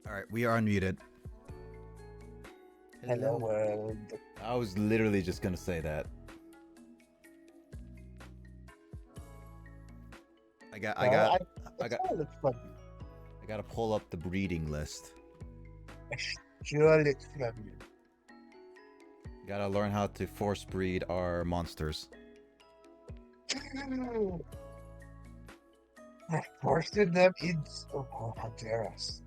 All right, we are unmuted. Hello, world. I was literally just gonna say that. I got It's funny. I gotta pull up the breeding list. Sure, it's funny. Gotta learn how to force breed our monsters. Forcing them in. Oh, how dare us.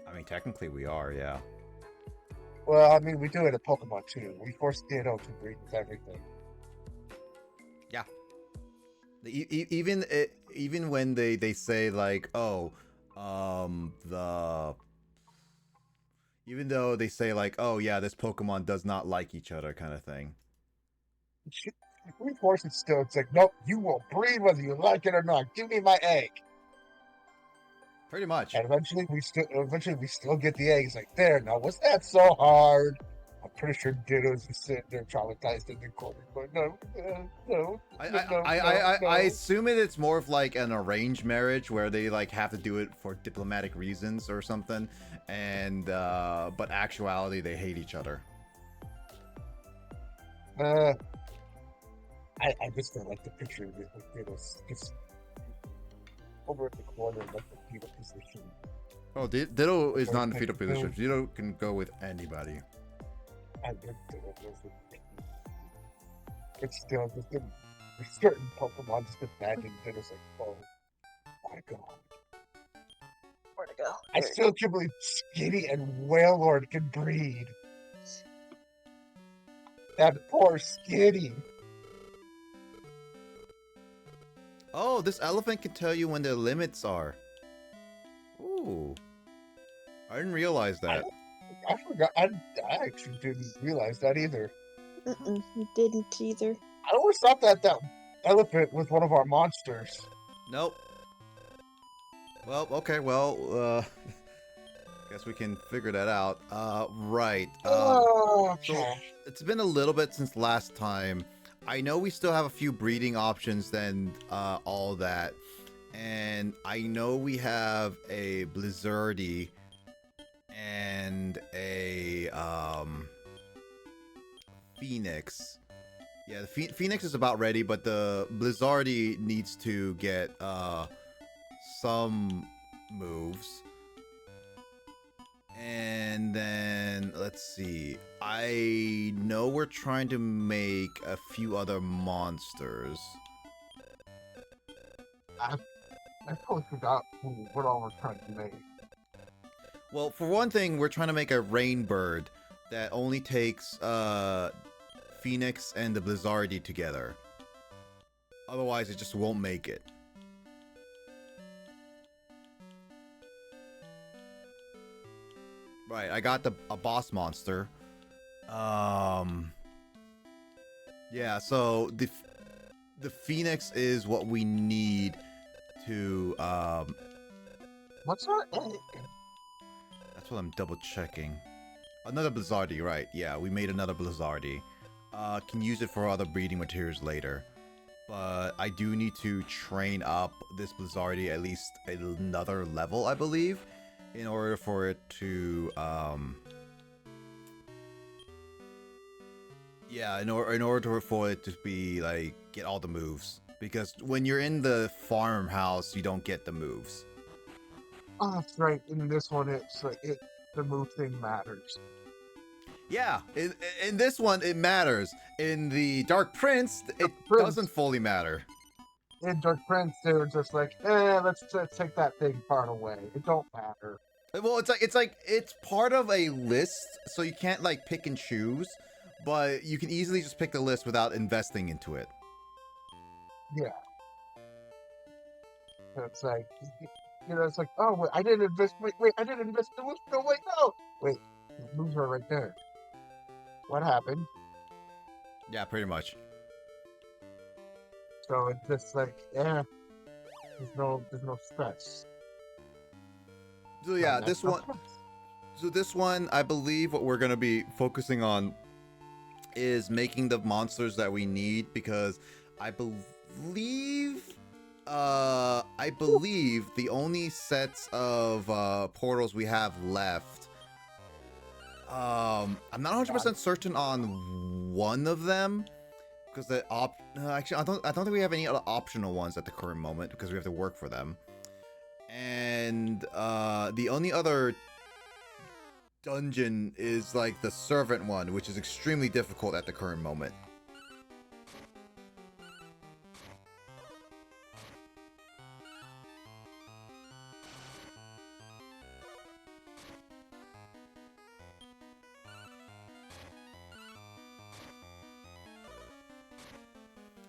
I mean, technically we are, yeah. Well, I mean, we do it in Pokemon too. We force Ditto to breed with everything. Yeah. Even when they say like, oh, the even though they say like, oh yeah, this Pokemon does not like each other, kind of thing. We force it still. It's like, nope, you will breed whether you like it or not. Give me my egg. Pretty much. And eventually we still get the eggs. Like, there, now was that so hard? I'm pretty sure Ditto's just sitting there traumatized in the corner, going, no. I assume it's more of like an arranged marriage where they like have to do it for diplomatic reasons or something, and but actuality they hate each other. I just don't like the picture of it. Like, Ditto's just over at the corner, like the fetal position. Oh, Ditto is not in the fetal position. Ditto can go with anybody. I think Ditto doesn't. But still, just a certain Pokemon just imagine Ditto's like, oh my god. Where to go? I still can't believe Skinny and Whale Lord can breed. That poor Skinny. Oh, this elephant can tell you when the limits are. Ooh. I didn't realize that. I forgot. I actually didn't realize that either. You didn't either. I always thought that elephant was one of our monsters. Nope. Well, okay, well, guess we can figure that out. Right. Okay. So it's been a little bit since last time. I know we still have a few breeding options than all that. And I know we have a Blizzardy and a Phoenix. Yeah, the Phoenix is about ready, but the Blizzardy needs to get some moves. And then, let's see. I know we're trying to make a few other monsters. I totally forgot what all we're trying to make. Well, for one thing, we're trying to make a rain bird that only takes Phoenix and the Blizzardy together. Otherwise, it just won't make it. Right, I got a boss monster. Yeah, so the Phoenix is what we need to What's our egg? That's what I'm double checking. Another Blizzardy, right? Yeah, we made another Blizzardy. Can use it for other breeding materials later. But I do need to train up this Blizzardy at least another level, I believe, in order for it to yeah, in order for it to be like get all the moves. Because when you're in the farmhouse, you don't get the moves. Oh, that's right. In this one, it's like the move thing matters. Yeah, in this one, it matters. In the Dark Prince, it doesn't fully matter. In Dark Prince, they were just like, let's take that thing part away. It don't matter. Well, it's part of a list, so you can't like pick and choose, but you can easily just pick the list without investing into it. Yeah. It's like, it's like, oh, wait, I didn't invest. Wait, I didn't invest. No, wait, no. Wait, the moves are right there. What happened? Yeah, pretty much. So it's just like, there's no stress. So yeah, this one. So this one, I believe what we're gonna be focusing on is making the monsters that we need, because I believe the only sets of portals we have left. I'm not 100% certain on one of them, because actually I don't think we have any other optional ones at the current moment because we have to work for them. And the only other dungeon is like the servant one, which is extremely difficult at the current moment.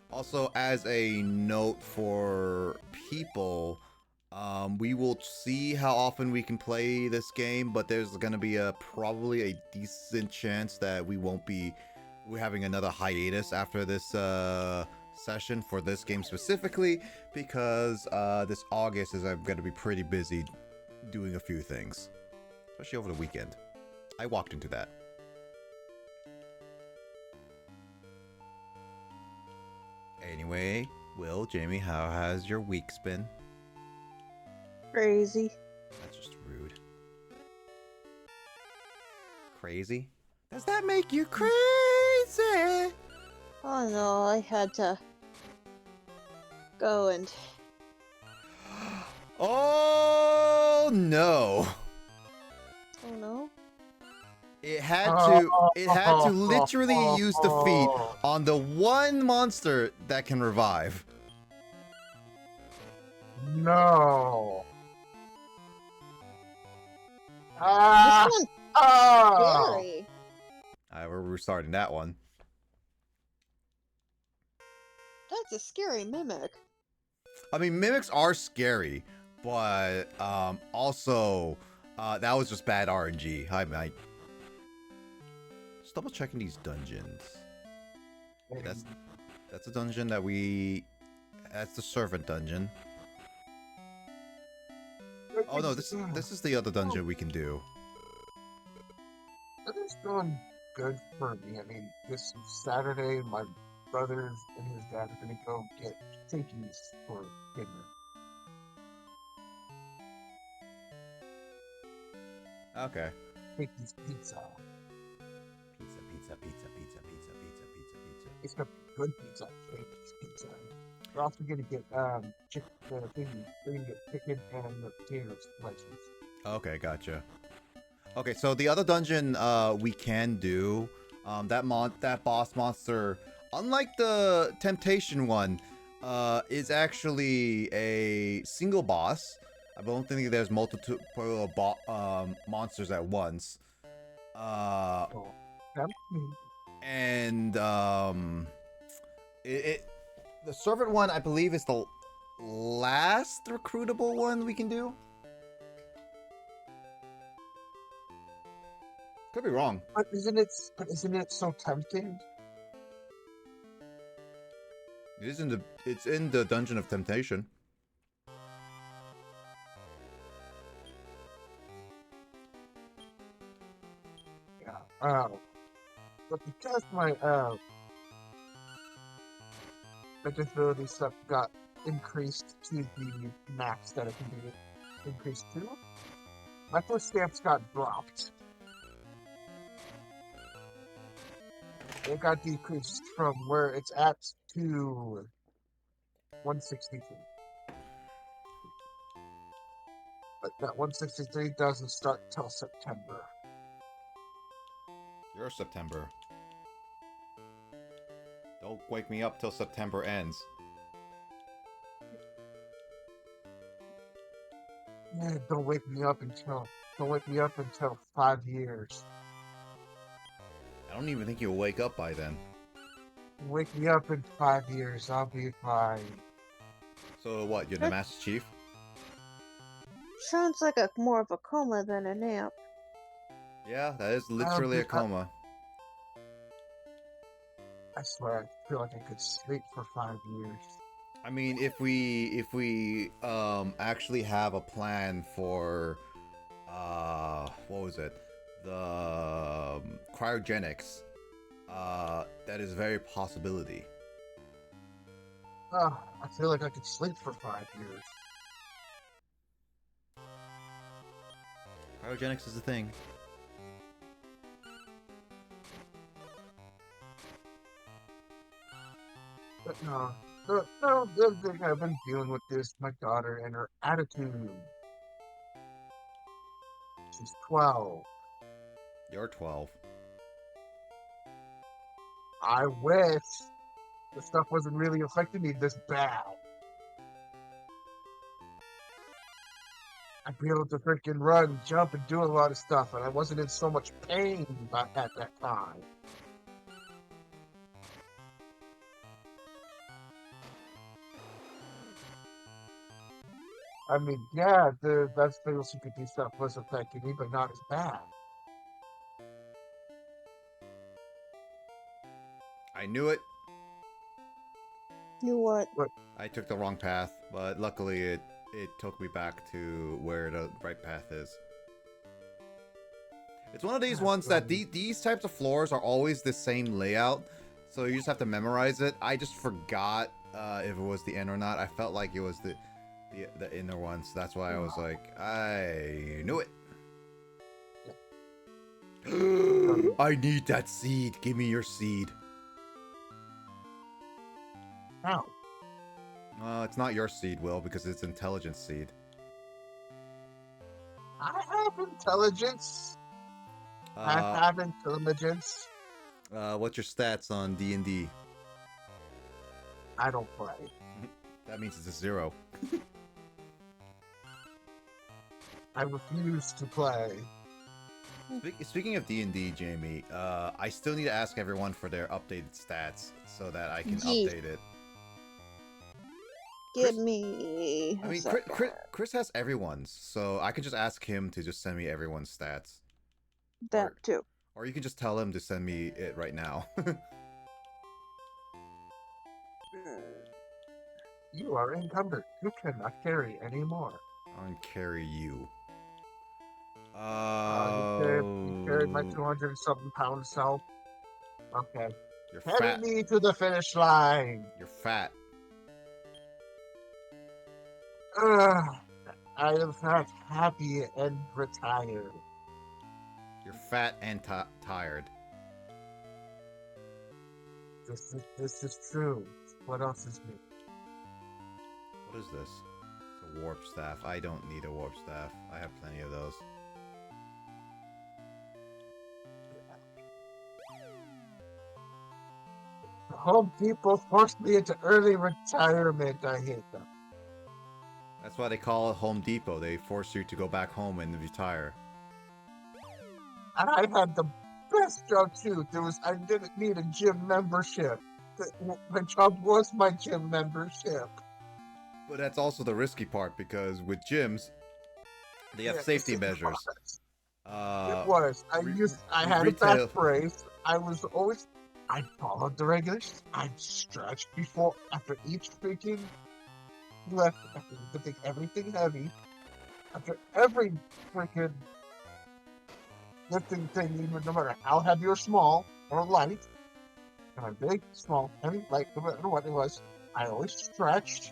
Also, as a note for people, we will see how often we can play this game, but there's gonna be probably a decent chance that we're having another hiatus after this session for this game specifically, because this August I'm gonna be pretty busy doing a few things, especially over the weekend. I walked into that. Anyway, Jamie, how has your week been? Crazy. That's just rude. Crazy? Does that make you crazy? Oh no, I had to go and... Oh no! Oh no? It had to literally use the feat on the one monster that can revive. No. Ah! This one's Oh! scary. Alright, we're restarting that one. That's a scary mimic. I mean, mimics are scary, but also that was just bad RNG. Hi, mate. Just double checking these dungeons. That's a dungeon that we. That's the servant dungeon. Oh no, this is the other dungeon we can do. It's going good for me. I mean, this Saturday, my brothers and his dad are gonna go get Tinkies for dinner. Okay. Tinkies pizza. Pizza. It's gonna be good pizza. Tinkies pizza. We're also gonna get chicken. We're gonna get chicken and the potato slices. Okay, gotcha. Okay, so the other dungeon we can do, that boss monster, unlike the Temptation one, is actually a single boss. I don't think there's multiple monsters at once. So, that, And the servant one, I believe, is the last recruitable one we can do. Could be wrong. but isn't it so tempting? It's in the Dungeon of Temptation. Yeah. But because my disability stuff got increased to the max that it can be increased to, my first stamps got dropped. It got decreased from where it's at to 163. But that 163 doesn't start till September. You're September. Don't wake me up till September ends. Yeah, don't wake me up until 5 years. I don't even think you'll wake up by then. Wake me up in 5 years, I'll be fine. So what, you're the Master Chief? Sounds like more of a coma than a nap. Yeah, that is literally a coma. I swear, I feel like I could sleep for 5 years. I mean, if we actually have a plan for what was it? The cryogenics, that is a very possibility. I feel like I could sleep for 5 years. Cryogenics is a thing. But no, the other thing I've been dealing with is my daughter and her attitude. She's 12. You're 12. I wish the stuff wasn't really affecting me this bad. I'd be able to freaking run, jump, and do a lot of stuff, and I wasn't in so much pain at that time. I mean, yeah, the vegetacle CPT stuff was affecting me, but not as bad. I knew it. You what? I took the wrong path, but luckily it took me back to where the right path is. It's one of these ones that these types of floors are always the same layout, so you just have to memorize it. I just forgot if it was the end or not. I felt like it was the inner one, so that's why I was like, I knew it. I need that seed. Give me your seed. How? It's not your seed, Will, because it's intelligence seed. I have intelligence. I have intelligence. What's your stats on D&D? I don't play. That means it's a 0. I refuse to play. Speaking of D&D, Jamie, I still need to ask everyone for their updated stats so that I can Yeet. update it. Give Chris- me I a mean, second. Chris has everyone's, so I could just ask him to just send me everyone's stats, That or too. you can just tell him to send me it right now. You are encumbered. You cannot carry anymore. I'll carry you. You carried my 200 something pound self. Okay. You're Carry fat. me to the finish line. You're fat. Ugh, I am not happy and retired. You're fat and tired. This is true. What else is new? What is this? It's a warp staff. I don't need a warp staff. I have plenty of those. Home Depot forced me into early retirement. I hate them. That's why they call it Home Depot. They force you to go back home and retire. And I had the best job too. I didn't need a gym membership. My job was my gym membership. But that's also the risky part because with gyms, they have safety measures. It was. I had a back brace. I followed the regulations. I stretched after each freaking lift, after lifting everything heavy, after every freaking lifting thing, even no matter how heavy or small or light, no matter big, small, heavy, light, no matter what it was, I always stretched.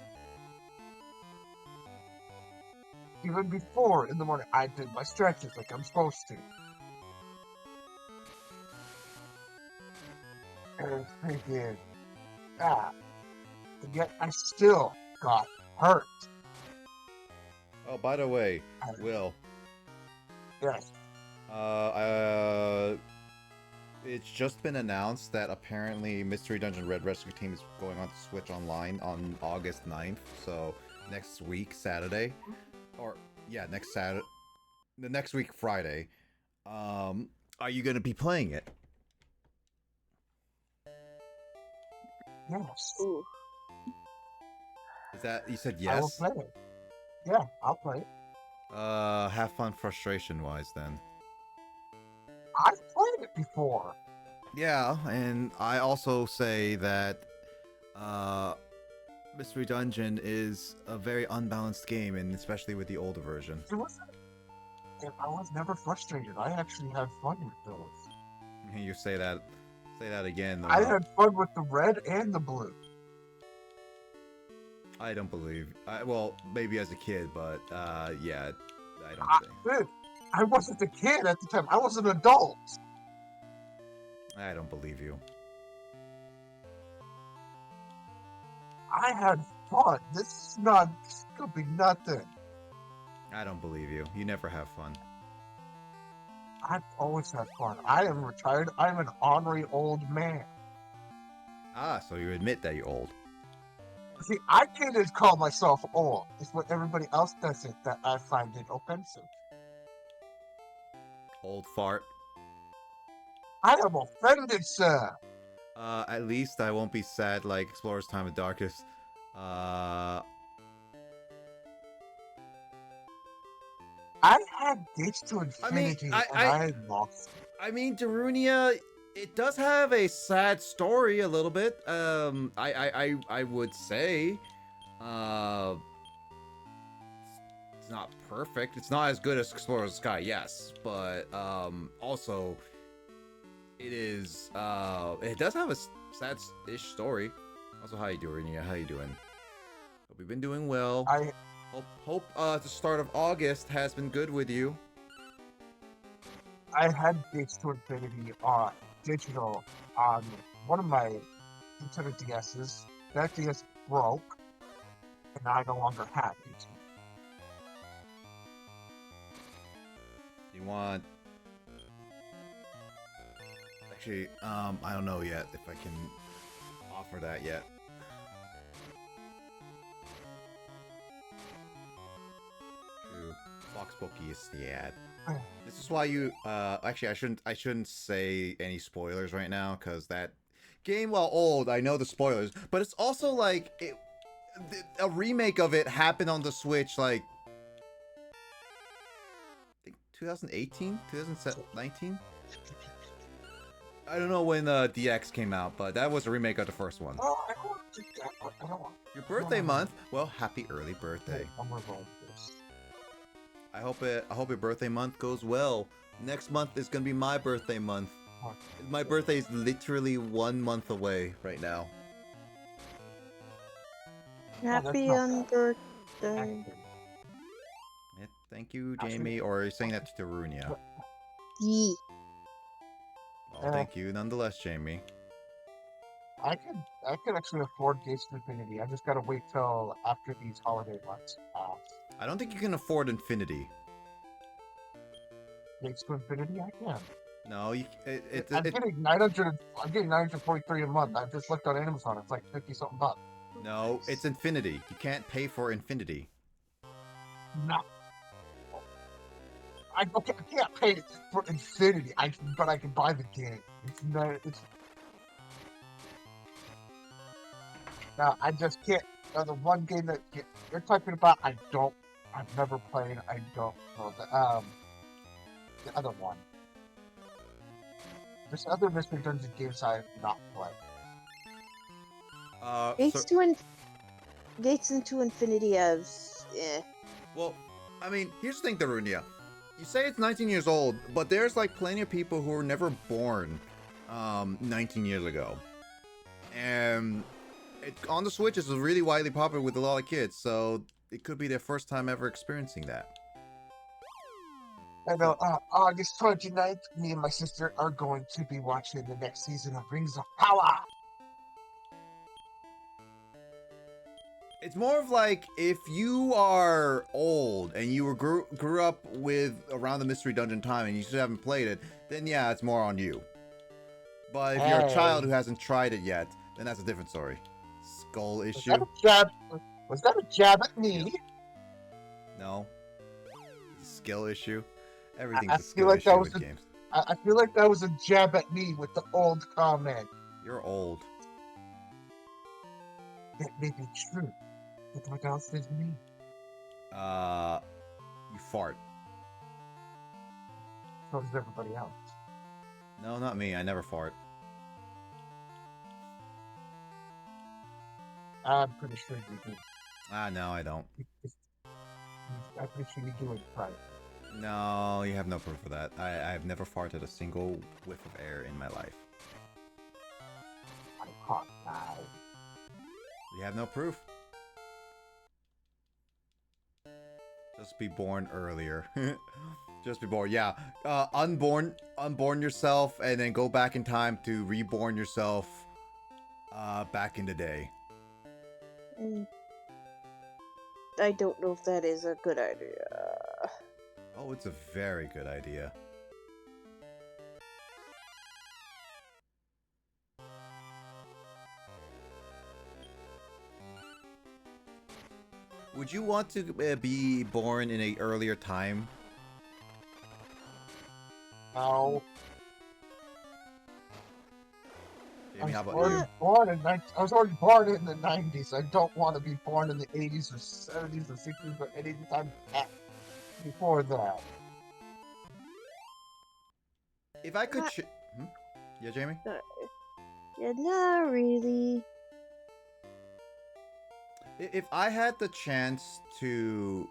Even before in the morning, I did my stretches like I'm supposed to. And freaking yet I still got hurt. Oh, by the way, Will. Yes. It's just been announced that apparently Mystery Dungeon Red Rescue Team is going on to Switch Online on August 9th. So next week, Saturday. Or, yeah, next Saturday. The next week, Friday. Are you going to be playing it? Yes. Ooh. Is that, you said I will yes? play it. Yeah, I'll play it. Have fun frustration-wise then. I've played it before. Yeah, and I also say that Mystery Dungeon is a very unbalanced game, and especially with the older version. I was never frustrated. I actually had fun with those. You say that again. I had fun with the red and the blue. I don't believe. Well, maybe as a kid, but yeah, I don't think. I wasn't a kid at the time. I was an adult. I don't believe you. I had fun. This could be nothing. I don't believe you. You never have fun. I've always had fun. I am retired. I'm an ornery old man. Ah, so you admit that you're old. See, I can't call myself old. It's what everybody else does it that I find it offensive. Old fart. I am offended, sir. At least I won't be sad like Explorer's Time of Darkness. I had Gates to Infinity and I lost. I mean, Darunia, it does have a sad story a little bit. I would say, it's not perfect. It's not as good as Explorer's Sky, yes, but also it is. It does have a sad-ish story. Also, how you doing, Darunia? How you doing? Hope you've been doing well. Hope the start of August has been good with you. I had Gates to Infinity digital on one of my Nintendo DS's. That DS broke, and I no longer have it. You want? Actually, I don't know yet if I can offer that yet. Fox Pokey is sad. This is why you actually I shouldn't say any spoilers right now, because that game, while old, I know the spoilers, but it's also like a remake of it happened on the Switch like I think 2018, 2019. I don't know when DX came out, but that was a remake of the first one. Oh, I don't want to do that. I don't want. Your birthday month? Well, happy early birthday. I'm gonna roll this. I hope your birthday month goes well. Next month is gonna be my birthday month. My birthday is literally 1 month away right now. Happy birthday. Yeah, thank you, Jamie. Or are you saying that to Runia? Yeah. Well, thank you nonetheless, Jamie. I could actually afford Gates to Infinity. I just gotta wait till after these holiday months pass. I don't think you can afford Infinity. Gates to Infinity, I can. No, I'm getting 900. I'm getting 943 a month. I just looked on Amazon. It's like 50 something bucks. No, it's Infinity. You can't pay for Infinity. No. I can't pay for Infinity. But I can buy the game. It's not. It's. No, I just can't. The one game that you're talking about, I've never played. I don't know the other one. There's other Mystery Dungeon games I have not played. Gates into Infinity as Well, I mean, here's the thing, Darunia. You say it's 19 years old, but there's like plenty of people who were never born 19 years ago. And on the Switch is really widely popular with a lot of kids, so it could be their first time ever experiencing that. I know, August 29th, me and my sister are going to be watching the next season of Rings of Power. It's more of like, if you are old and you grew up with around the Mystery Dungeon time and you still haven't played it, then yeah, it's more on you. But if you're a child who hasn't tried it yet, then that's a different story. Skull issue? Was that a jab at me? No. It's a skill issue. Everything's a skill issue with games. I feel like that was a jab at me with the old comment. You're old. That may be true. But what else is me? You fart. So does everybody else. No, not me. I never fart. I'm pretty sure you do. No, I don't. I'm pretty sure you do it right. No, you have no proof of that. I have never farted a single whiff of air in my life. I'm hot now. You have no proof. Just be born earlier. Just be born. Yeah. Unborn yourself and then go back in time to reborn yourself back in the day. I don't know if that is a good idea. Oh, it's a very good idea. Would you want to be born in an earlier time? No. Jamie, how about you? I was already born in the 90s. I don't want to be born in the 80s or 70s or 60s or any time before that. If I could Yeah, Jamie? Yeah, not really. If I had the chance to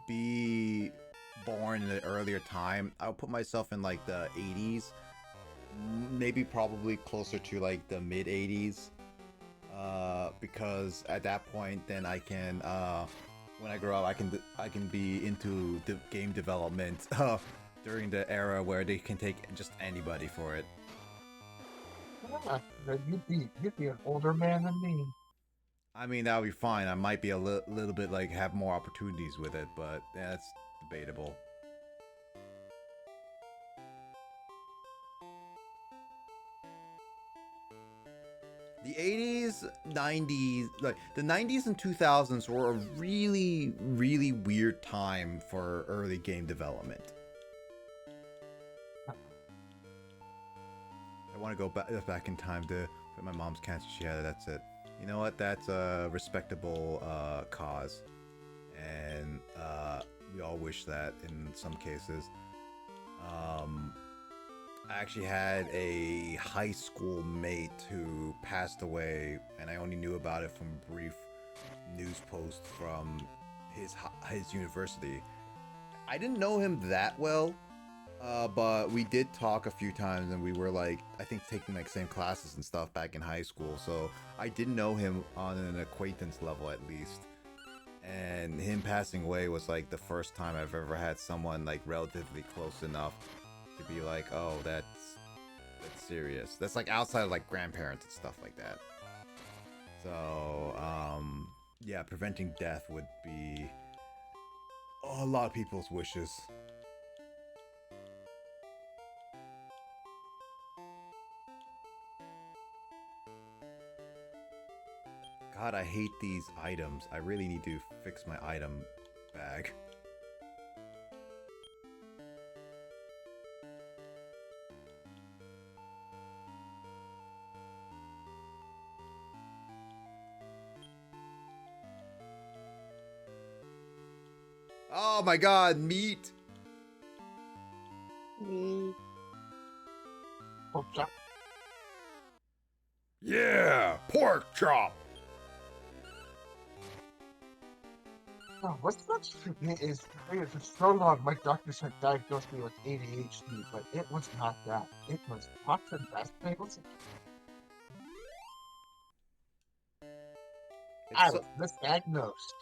be born in an earlier time, I would put myself in like the 80s. Maybe probably closer to like the mid 80s. Because at that point then I can when I grow up I can be into the game development during the era where they can take just anybody for it. Yeah, you'd be an older man than me. I mean, that would be fine. I might be a little bit like have more opportunities with it, but that's debatable. The The 80s, 90s, like the 90s and 2000s were a really, really weird time for early game development. I want to go back in time to put my mom's cancer. She had it. That's it. You know what? That's a respectable cause, and we all wish that in some cases. I actually had a high school mate who passed away, and I only knew about it from brief news posts from his university. I didn't know him that well, but we did talk a few times, and we were like, I think taking like same classes and stuff back in high school. So I did know him on an acquaintance level at least. And him passing away was like the first time I've ever had someone like relatively close enough to be like, oh, that's serious. That's like outside of like grandparents and stuff like that. So yeah, preventing death would be a lot of people's wishes. God, I hate these items. I really need to fix my item bag. Oh my god, meat! Meat. Pork chop. Yeah, pork chop! Oh, what's not for me is for so long my doctors had diagnosed me with ADHD, but it was not that. It was pots and bagels. I was misdiagnosed.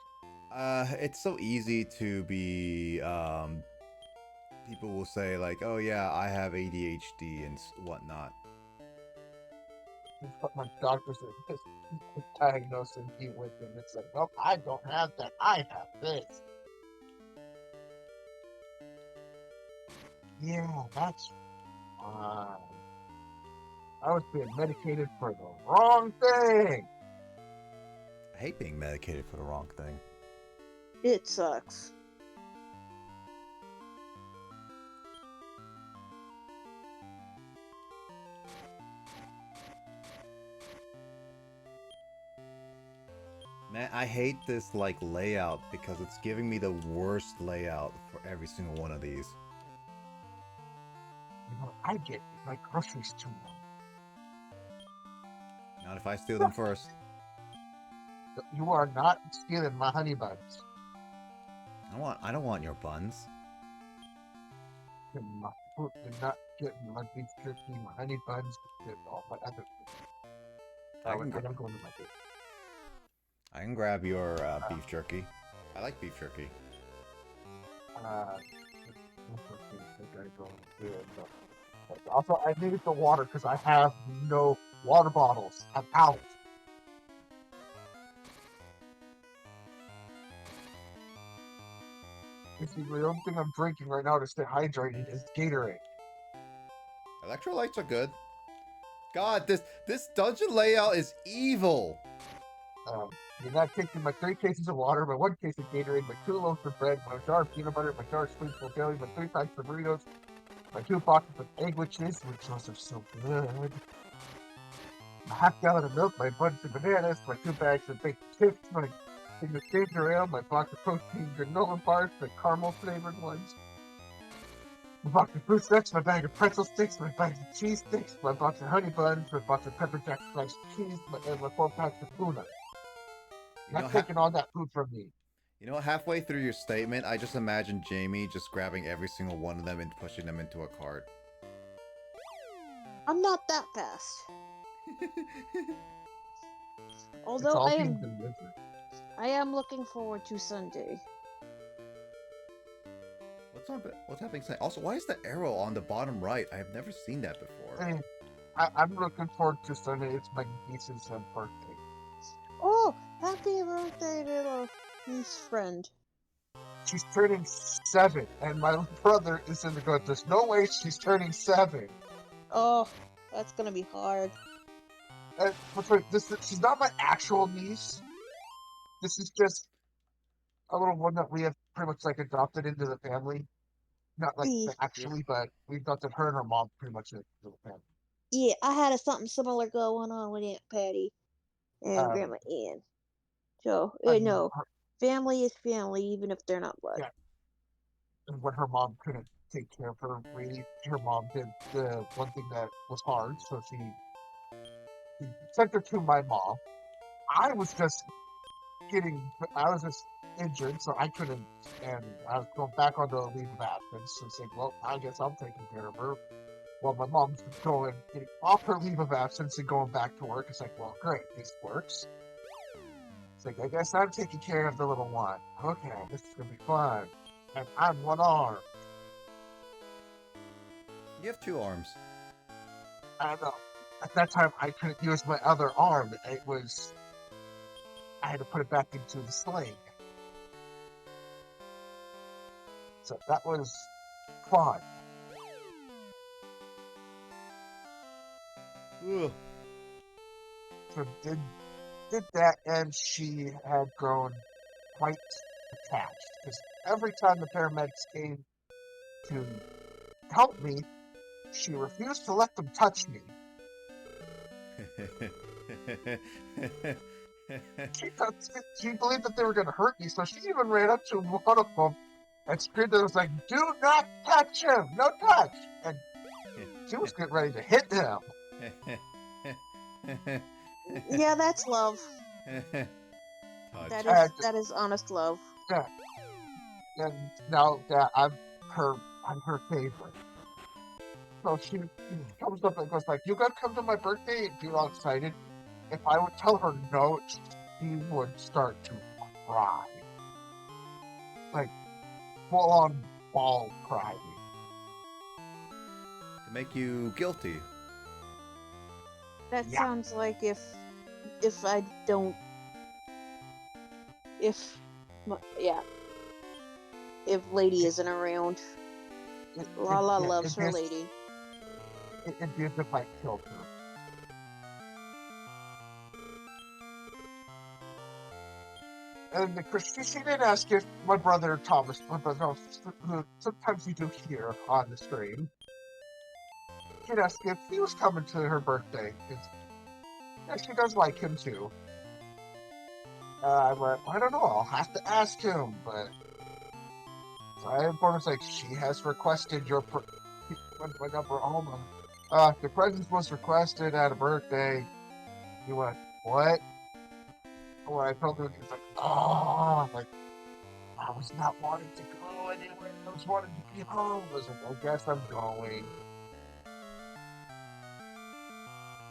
It's so easy to be, people will say like, oh yeah, I have ADHD and whatnot. That's what my doctors are diagnosing me with, and it's like, nope, I don't have that. I have this. Yeah, that's fine. I was being medicated for the wrong thing. I hate being medicated for the wrong thing. It sucks. Man, I hate this like layout because it's giving me the worst layout for every single one of these. You know, I get my groceries too long. Not if I steal them first. You are not stealing my honey buns. I don't want your buns. You're not getting my beef jerky, my honey buns, all my other food. I don't go into my food. I can grab your beef jerky. I like beef jerky. Also, I needed the water because I have no water bottles. I'm out. Basically, the only thing I'm drinking right now to stay hydrated is Gatorade. Electrolytes are good. God, this dungeon layout is evil. You're not taking my 3 cases of water, my 1 case of Gatorade, my 2 loaves of bread, my jar of peanut butter, my jar of sweet jelly, my 3 packs of burritos, my 2 boxes of egg which those are so good. My half-gallon of milk, my bunch of bananas, my 2 bags of baked chips, my thing of ginger ale, my box of protein granola bars, the caramel flavored ones, my box of fruit snacks, my bag of pretzel sticks, my bag of cheese sticks, my box of honey buns, my box of pepper jack sliced cheese, and my 4 packs of tuna. Not taking all that food from me. You know, halfway through your statement, I just imagined Jamie just grabbing every single one of them and pushing them into a cart. I'm not that fast. Although I am looking forward to Sunday. What's happening? Also, why is the arrow on the bottom right? I have never seen that before. Hey, I'm looking forward to Sunday. It's my niece's birthday. Oh, happy birthday, little niece friend. She's turning 7, and my brother is in the go. There's no way she's turning 7. Oh, that's gonna be hard. She's not my actual niece. This is just a little one that we have pretty much like adopted into the family. Not like See, actually, but we adopted her and her mom pretty much into the family. yeah, I had something similar going on with Aunt Patty and Um, Grandma Ann. So, I mean, no, family is family, even if they're not blood. yeah, and when her mom couldn't take care of her, really, her mom did the one thing that was hard, so she sent her to my mom. I was just I was just injured, so I couldn't, and I was going back on the leave of absence. So it's like, well, I guess I'm taking care of her. Well, my mom's getting off her leave of absence and going back to work. It's like, well, great, this works. It's like, I guess I'm taking care of the little one. Okay, this is gonna be fun. And I'm one arm. You have 2 arms. I don't know. At that time, I couldn't use my other arm. I had to put it back into the sling. So that was fun. Ugh. So did that, and she had grown quite attached because every time the paramedics came to help me, she refused to let them touch me. She believed that they were going to hurt me, so she even ran up to one of them and screamed and was like, "Do not touch him! No touch!" And she was getting ready to hit him. Yeah, that's love. Touch. That is honest love. Yeah. And now that I'm her favorite. So she comes up and goes like, "You gotta come to my birthday," and be all excited. If I would tell her no, she would start to cry. Like, full on ball crying. To make you guilty. That Yeah. sounds like if I don't, yeah, if Lady isn't around. Lala loves her Lady. It'd be as if I killed her. And she did ask if my brother Thomas, who sometimes you do hear on the stream, she'd ask if he was coming to her birthday. Yeah, she does like him too. I went, I don't know, I'll have to ask him, but so I informed her, like, she has requested your went up her home and the present was requested at a birthday. He went, what? When I told him, he was like, oh, like, I was not wanting to go anywhere. I was wanting to be home. I was like, I guess I'm going.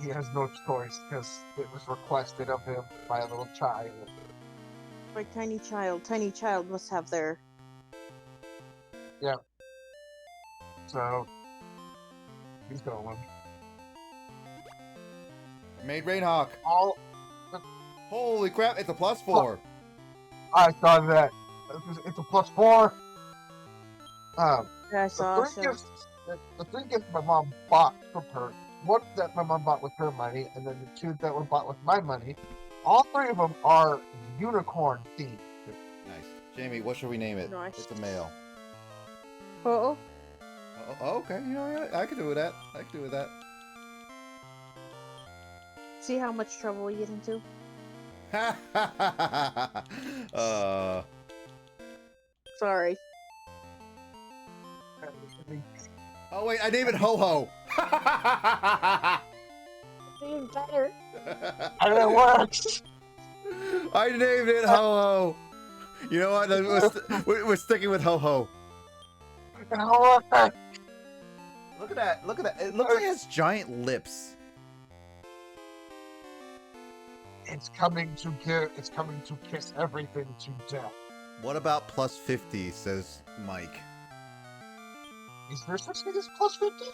He has no choice because it was requested of him by a little child. By tiny child. Tiny child must have their. Yeah. So he's going. Made Rainhawk. Holy crap! It's a +4. I saw that. It's a +4. Yeah, I saw. The 3 gifts my mom bought from her. One that my mom bought with her money, and then the 2 that were bought with my money. All 3 of them are unicorn themed. Nice. Jamie, what should we name it? Nice. It's a male. Oh. Okay. You know, I could do with that. I could do with that. See how much trouble we get into? Sorry. Oh wait, I named it Ho Ho. Even better. And it works. I named it Ho Ho. You know what? We're sticking with Ho Ho. Look at that. Look at that. It looks like it has giant lips. It's coming to kiss everything to death. What about +50, says Mike. Is there such thing as +50?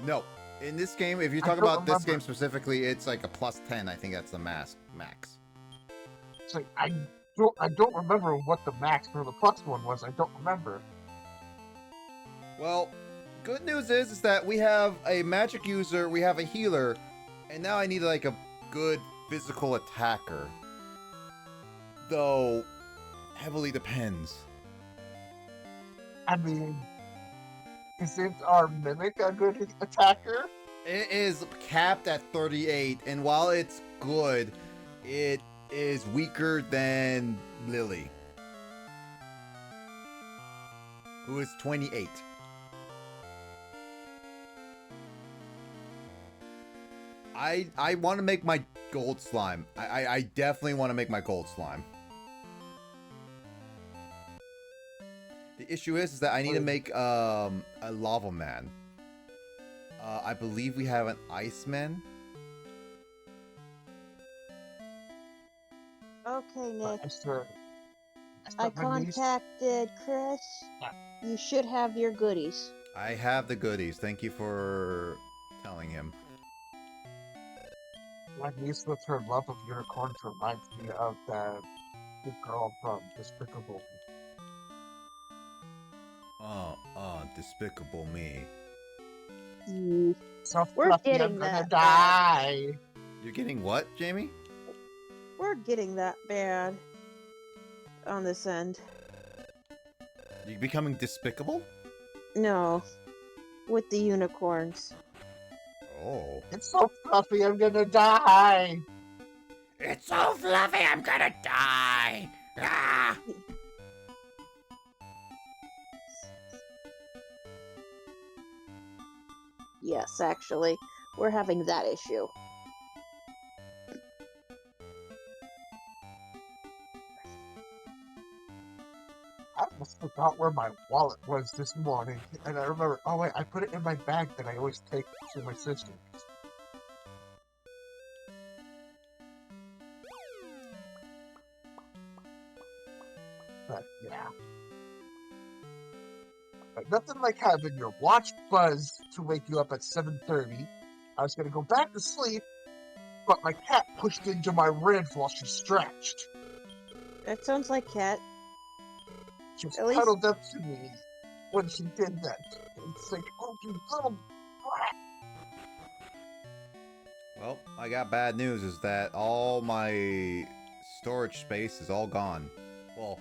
No. In this game, if you talk about this game specifically, it's like a +10. I think that's the max. It's like I don't remember what the max for the plus one was. I don't remember. Well, good news is that we have a magic user, we have a healer, And now I need like a good physical attacker. Though, heavily depends. I mean, isn't our mimic a good attacker? It is capped at 38, and while it's good, it is weaker than Lily, who is 28. I want to make my gold slime. I definitely want to make my gold slime. The issue is that I need to make a lava man. I believe we have an iceman. Okay, Nick. Esther, I my niece. contacted Chris. You should have your goodies. I have the goodies. Thank you for telling him. My niece with her love of unicorns reminds me of the girl from Despicable Me. Despicable Me. So We're fluffy, getting I'm gonna that die. You're getting what, Jamie? We're getting that bad on this end. You becoming despicable? No, with the unicorns. Oh. It's so fluffy, I'm gonna die. It's so fluffy, I'm gonna die. Ah! Yes, actually, we're having that issue. I almost forgot where my wallet was this morning, and I remember, oh wait, I put it in my bag that I always take to my sister. But yeah. But nothing like having your watch buzz to wake you up at 7:30. I was gonna go back to sleep, but my cat pushed into my ribs while she stretched. That sounds like Cat. She was At least- cuddled up to me when she did that. It's like, oh, you little brat. Well, I got bad news is that all my storage space is all gone. Well,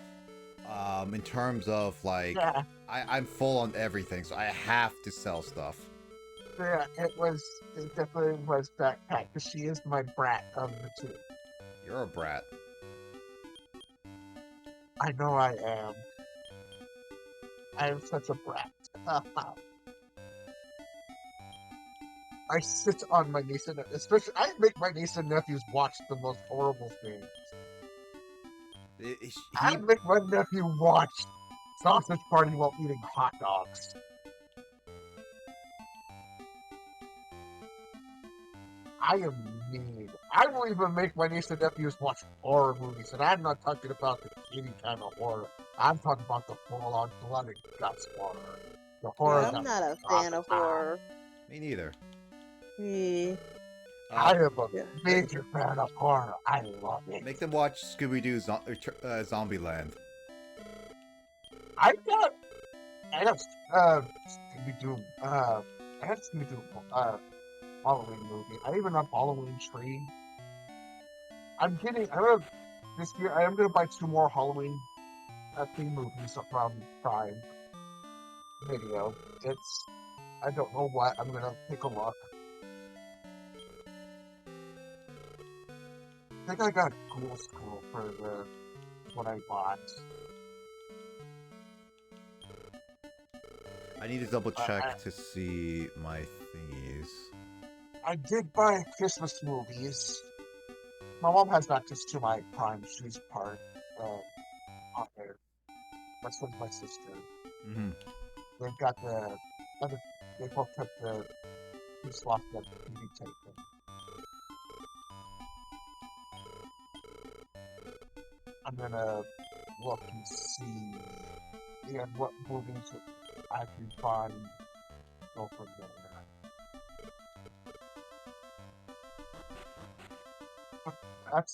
in terms of like, Yeah, I'm full on everything, so I have to sell stuff. yeah, it definitely was that cat, because she is my brat of the two. You're a brat. I know I am. I am such a brat. I sit on my niece and especially I make my niece and nephews watch the most horrible things. I make my nephew watch Sausage Party while eating hot dogs. I am mean. I will even make my niece and nephews watch horror movies, and I'm not talking about the kiddie kind of horror. I'm talking about the full-on blood and guts horror. The horror I'm that not a fan of horror. Me neither. Yeah. I am a Yeah. major fan of horror. I love it. Make them watch Scooby-Doo Zombieland. I got Scooby-Doo, I had Scooby-Doo, Halloween movie. I even have Halloween Tree. This year, I am gonna buy 2 more Halloween, theme movies from Prime Video. I don't know what, I'm gonna take a look. I think I got Ghoul School for what I bought. I need to double check to see my thingies. I did buy Christmas movies. My mom has access to my Prime. She's part on there. That's with my sister. Mm-hmm. They've got the other. They both took the 2 slots that can be taken. I'm gonna look and see what movies I can find. Go from there.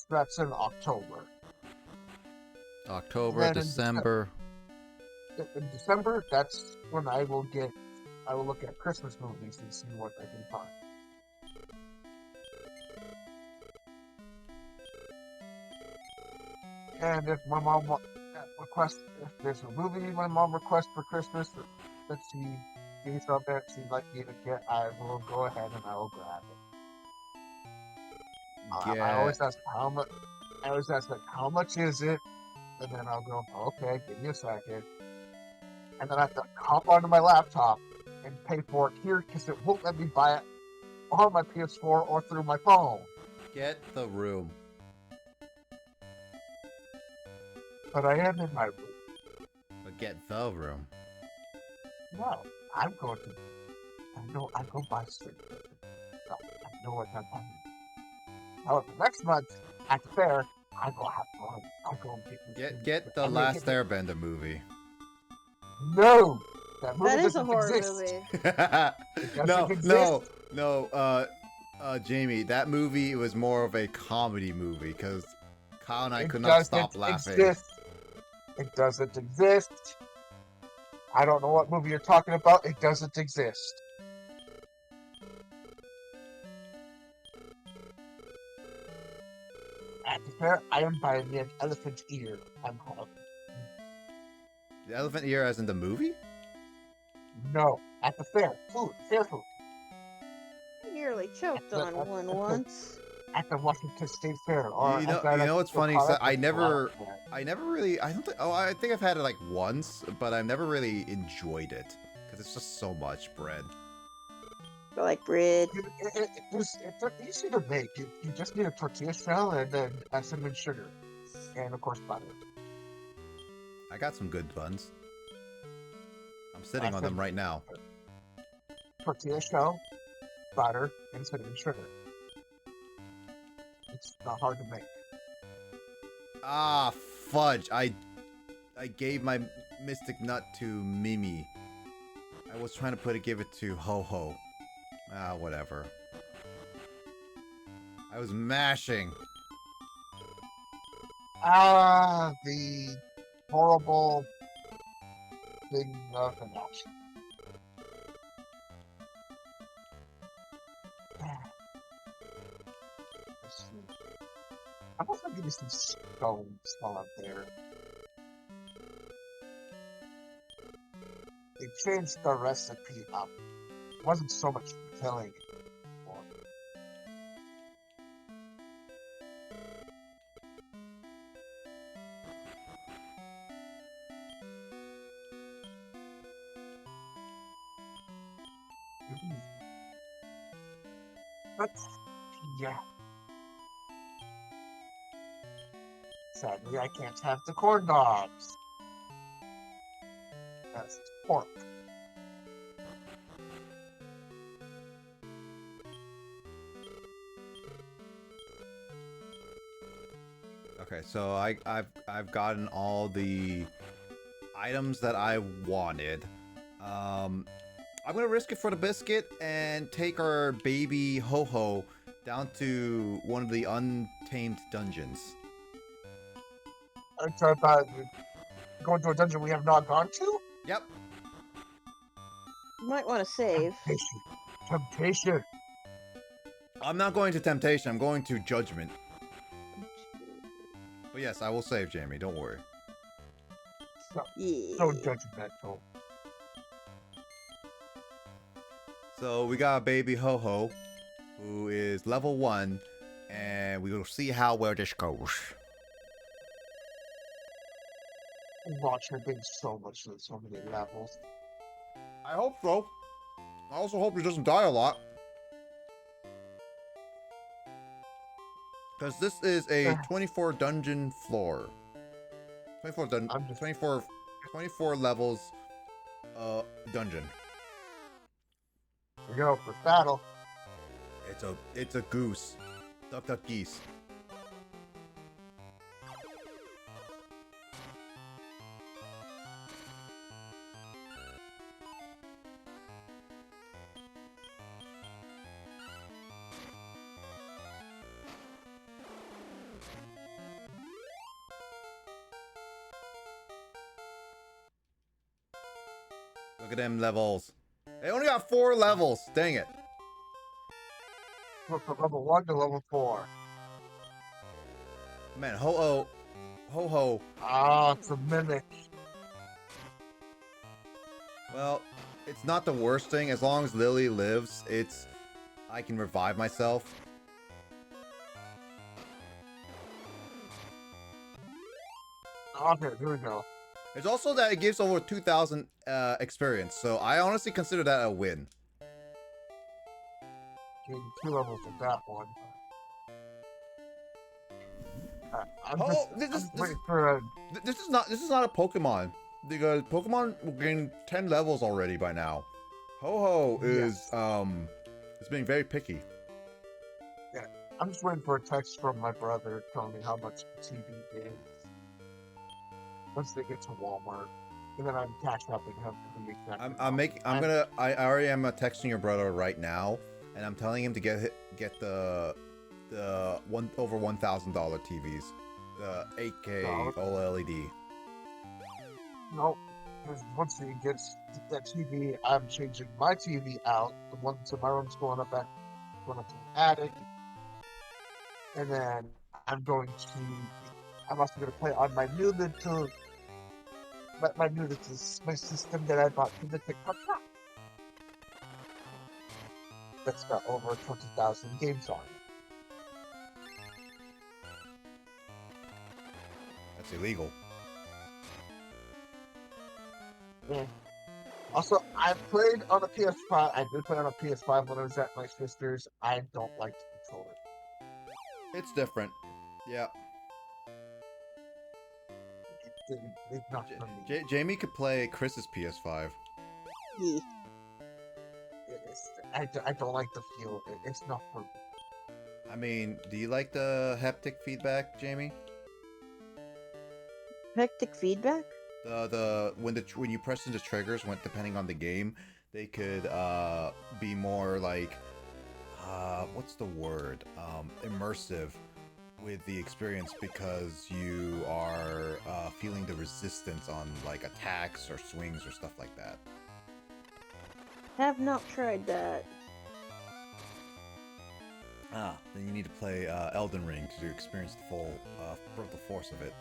That's in October. October, Then December. In December, that's when I will look at Christmas movies and see what I can find. And if my mom requests, if there's a movie my mom requests for Christmas that she sees something that she'd like me to get, I will go ahead and I will grab it. I Get always ask how much. I always ask like, how much is it? And then I'll go, okay, give me a second. And then I have to hop onto my laptop and pay for it here because it won't let me buy it on my PS4 or through my phone. get the room. But I am in my room. But get the room. No, I'm going to. I go buy stuff. No, I know what I'm buying. However, next month at the fair, I go have fun. I go and Get the Last Airbender movie. No, that movie That is a doesn't horror exist. movie. No, Jamie, that movie was more of a comedy movie because Kyle and I could not stop laughing. It doesn't exist. I don't know what movie you're talking about. It doesn't exist. At the fair, I am buying me an elephant ear. I'm hungry. The elephant ear as in the movie? No, at the fair, fair food. I nearly choked on one once. At the Washington State Fair, or You know what's funny? So I never really. I don't think. Oh, I think I've had it like once, but I've never really enjoyed it because it's just so much bread. I like bread. It's easy to make. You just need a tortilla shell and then cinnamon sugar, and of course butter. I got some good buns. I'm sitting on them right now. Tortilla shell, butter, and cinnamon sugar. It's not hard to make. Ah, fudge! I gave my mystic nut to Mimi. I was trying to give it to Ho Ho. Ah, whatever. I was mashing. Ah, the horrible thing of an action. I'm also giving some stones while I'm there. They changed the recipe up. It wasn't so much filling anymore. But, yeah. Sadly, I can't have the corn dogs. That's pork. Okay, so I've gotten all the items that I wanted. I'm gonna risk it for the biscuit and take our baby Ho Ho down to one of the untamed dungeons. I'm sorry about going to a dungeon we have not gone to? Yep. You might want to save. Temptation. I'm not going to Temptation, I'm going to Judgment. But yes, I will save, Jamie, don't worry. So judgmental. So we got baby Ho Ho, who is level 1, and we will see where this goes. Watch her being so many levels. I hope so. I also hope he doesn't die a lot. Because this is a 24 dungeon floor. 24 levels dungeon. We go for battle. It's a goose. Duck duck geese. Look at them levels. They only got 4 levels. Dang it. From level 1 to level 4. Man, Ho-Oh Ho ho. Ah, it's a mimic. Well, it's not the worst thing. As long as Lily lives, I can revive myself. Okay, here we go. It's also that it gives over 2,000 experience, so I honestly consider that a win. Getting 2 levels with that one. I'm Oh, just waiting for a... this is not a Pokemon, because Pokemon will gain 10 levels already by now. Ho-Ho is being very picky. Yeah, I'm just waiting for a text from my brother telling me how much the TV is once they get to Walmart, and then I'm cash upping him to the exact amount. I already am texting your brother right now, and I'm telling him to get the over $1,000 TVs, the 8K OLED. No, because once he gets that TV, I'm changing my TV out. The one to my room's going up to the attic, and then I'm also going to play on my new little my system that I bought from the TikTok shop. That's got over 20,000 games on it. That's illegal. Yeah. Also, I played on a PS5. I did play on a PS5 when I was at my sister's. I don't like the controller. It's different. Yeah. It's not for me. Jamie could play Chris's PS5. Yeah. I don't like the feel. It's not for me. I mean, do you like the haptic feedback, Jamie? Hectic feedback? When you press into triggers, depending on the game, they could be more like what's the word? Immersive with the experience, because you are feeling the resistance on like attacks or swings or stuff like that. Have not tried that. Then you need to play Elden Ring to experience the full brutal force of it.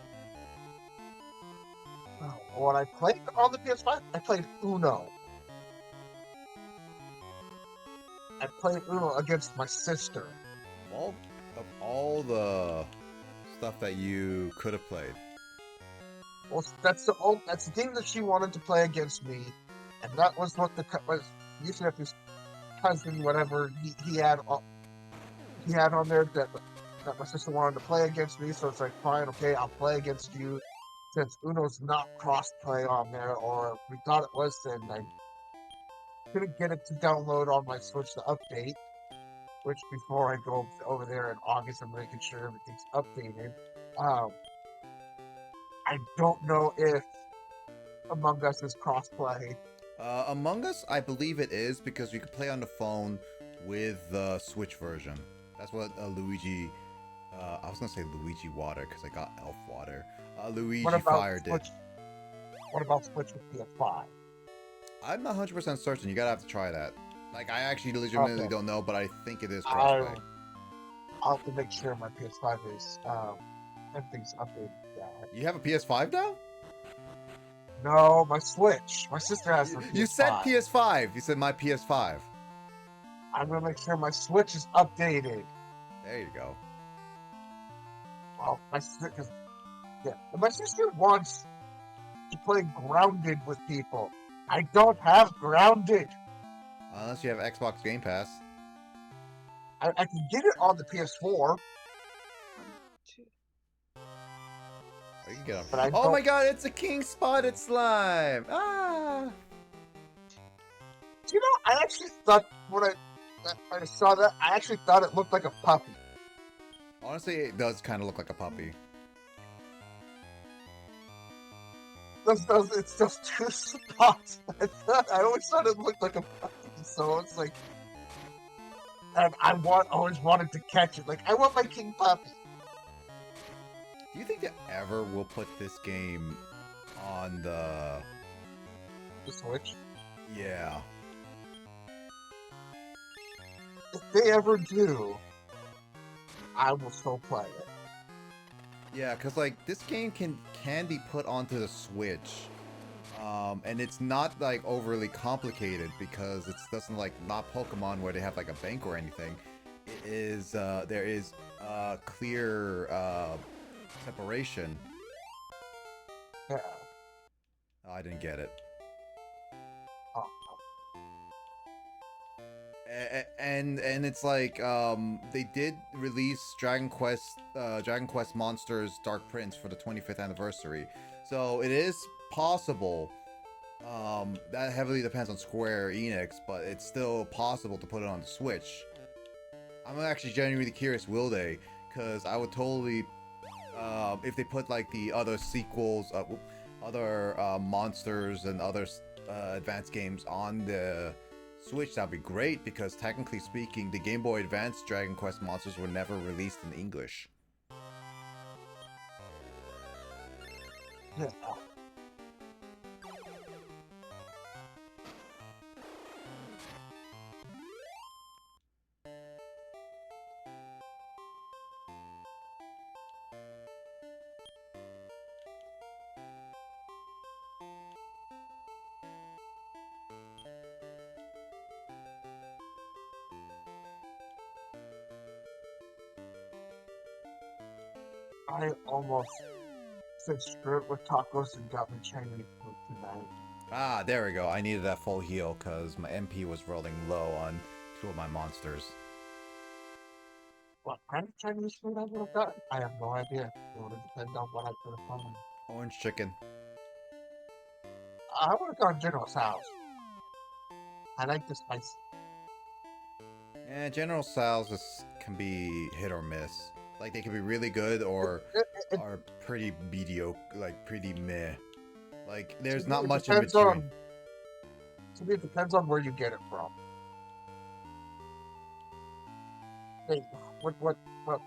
When I played on the PS5, I played Uno. I played Uno against my sister. Of all the stuff that you could have played. Well, that's the game that she wanted to play against me, and that was what was used to have his cousin, whatever he had on there that my sister wanted to play against me. So it's like, fine, okay, I'll play against you. Since Uno's not cross-play on there, or we thought it was, then I couldn't get it to download on my Switch to update. Which, before I go over there in August, I'm making sure everything's updated. I don't know if Among Us is cross-play. Among Us, I believe it is, because you can play on the phone with the Switch version. That's what Luigi... I was gonna say Luigi Water, because I got Elf Water. Luigi Fire did. What about Switch with PS5? I'm not 100% certain. You gotta have to try that. Like, I actually legitimately don't know, but I think it is crossplay. I'll have to make sure my PS5 is everything's updated. You have a PS5 now? No, my Switch. My sister has the PS5. You said PS5. You said my PS5. I'm gonna make sure my Switch is updated. There you go. Well, my sister wants to play Grounded with people. I don't have Grounded. Unless you have Xbox Game Pass. I can get it on the PS4. You can get them. Oh my god, it's a king spotted slime! Ah! You know, I actually thought when I saw that, I actually thought it looked like a puppy. Honestly, it does kind of look like a puppy. It's just 2 spots. I always thought it looked like a puppy, so it's like, and always wanted to catch it. Like, I want my king puppy. Do you think they ever will put this game on the Switch? Yeah. If they ever do, I will still play it. Yeah, because like this game can be put onto the Switch. And it's not like overly complicated because it's doesn't like not Pokemon where they have like a bank or anything. It is there is clear separation. Yeah. Oh, I didn't get it. Oh. And it's like they did release Dragon Quest Monsters Dark Prince for the 25th anniversary. So it is possible. That heavily depends on Square Enix, but it's still possible to put it on the Switch. I'm actually genuinely curious, will they? Because I would totally, if they put like the other sequels, other monsters and other advanced games on the Switch, that'd be great. Because technically speaking, the Game Boy Advance Dragon Quest monsters were never released in English. Yeah. I almost said screw it with tacos and got me Chinese food tonight. Ah, there we go. I needed that full heal because my MP was rolling low on 2 of my monsters. What kind of Chinese food I would have gotten? I have no idea. It would have depended on what I could have found. Orange chicken. I would have gone General's house. I like the spice. Yeah, General Tso's can be hit or miss. Like they can be really good or are pretty mediocre, like pretty meh. Like there's not much in between. To me, it depends on where you get it from. Hey, what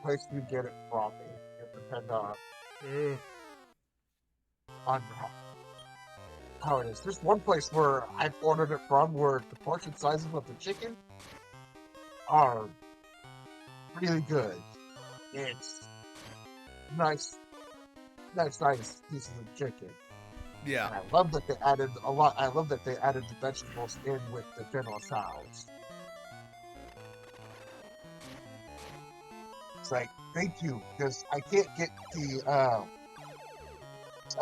place do you get it from? It depends on how it is. There's one place where I've ordered it from where the portion sizes of the chicken are really good. It's nice pieces of chicken. Yeah. And I love that they added a lot. I love that they added the vegetables in with the General Tso's. It's like, thank you, because I can't get the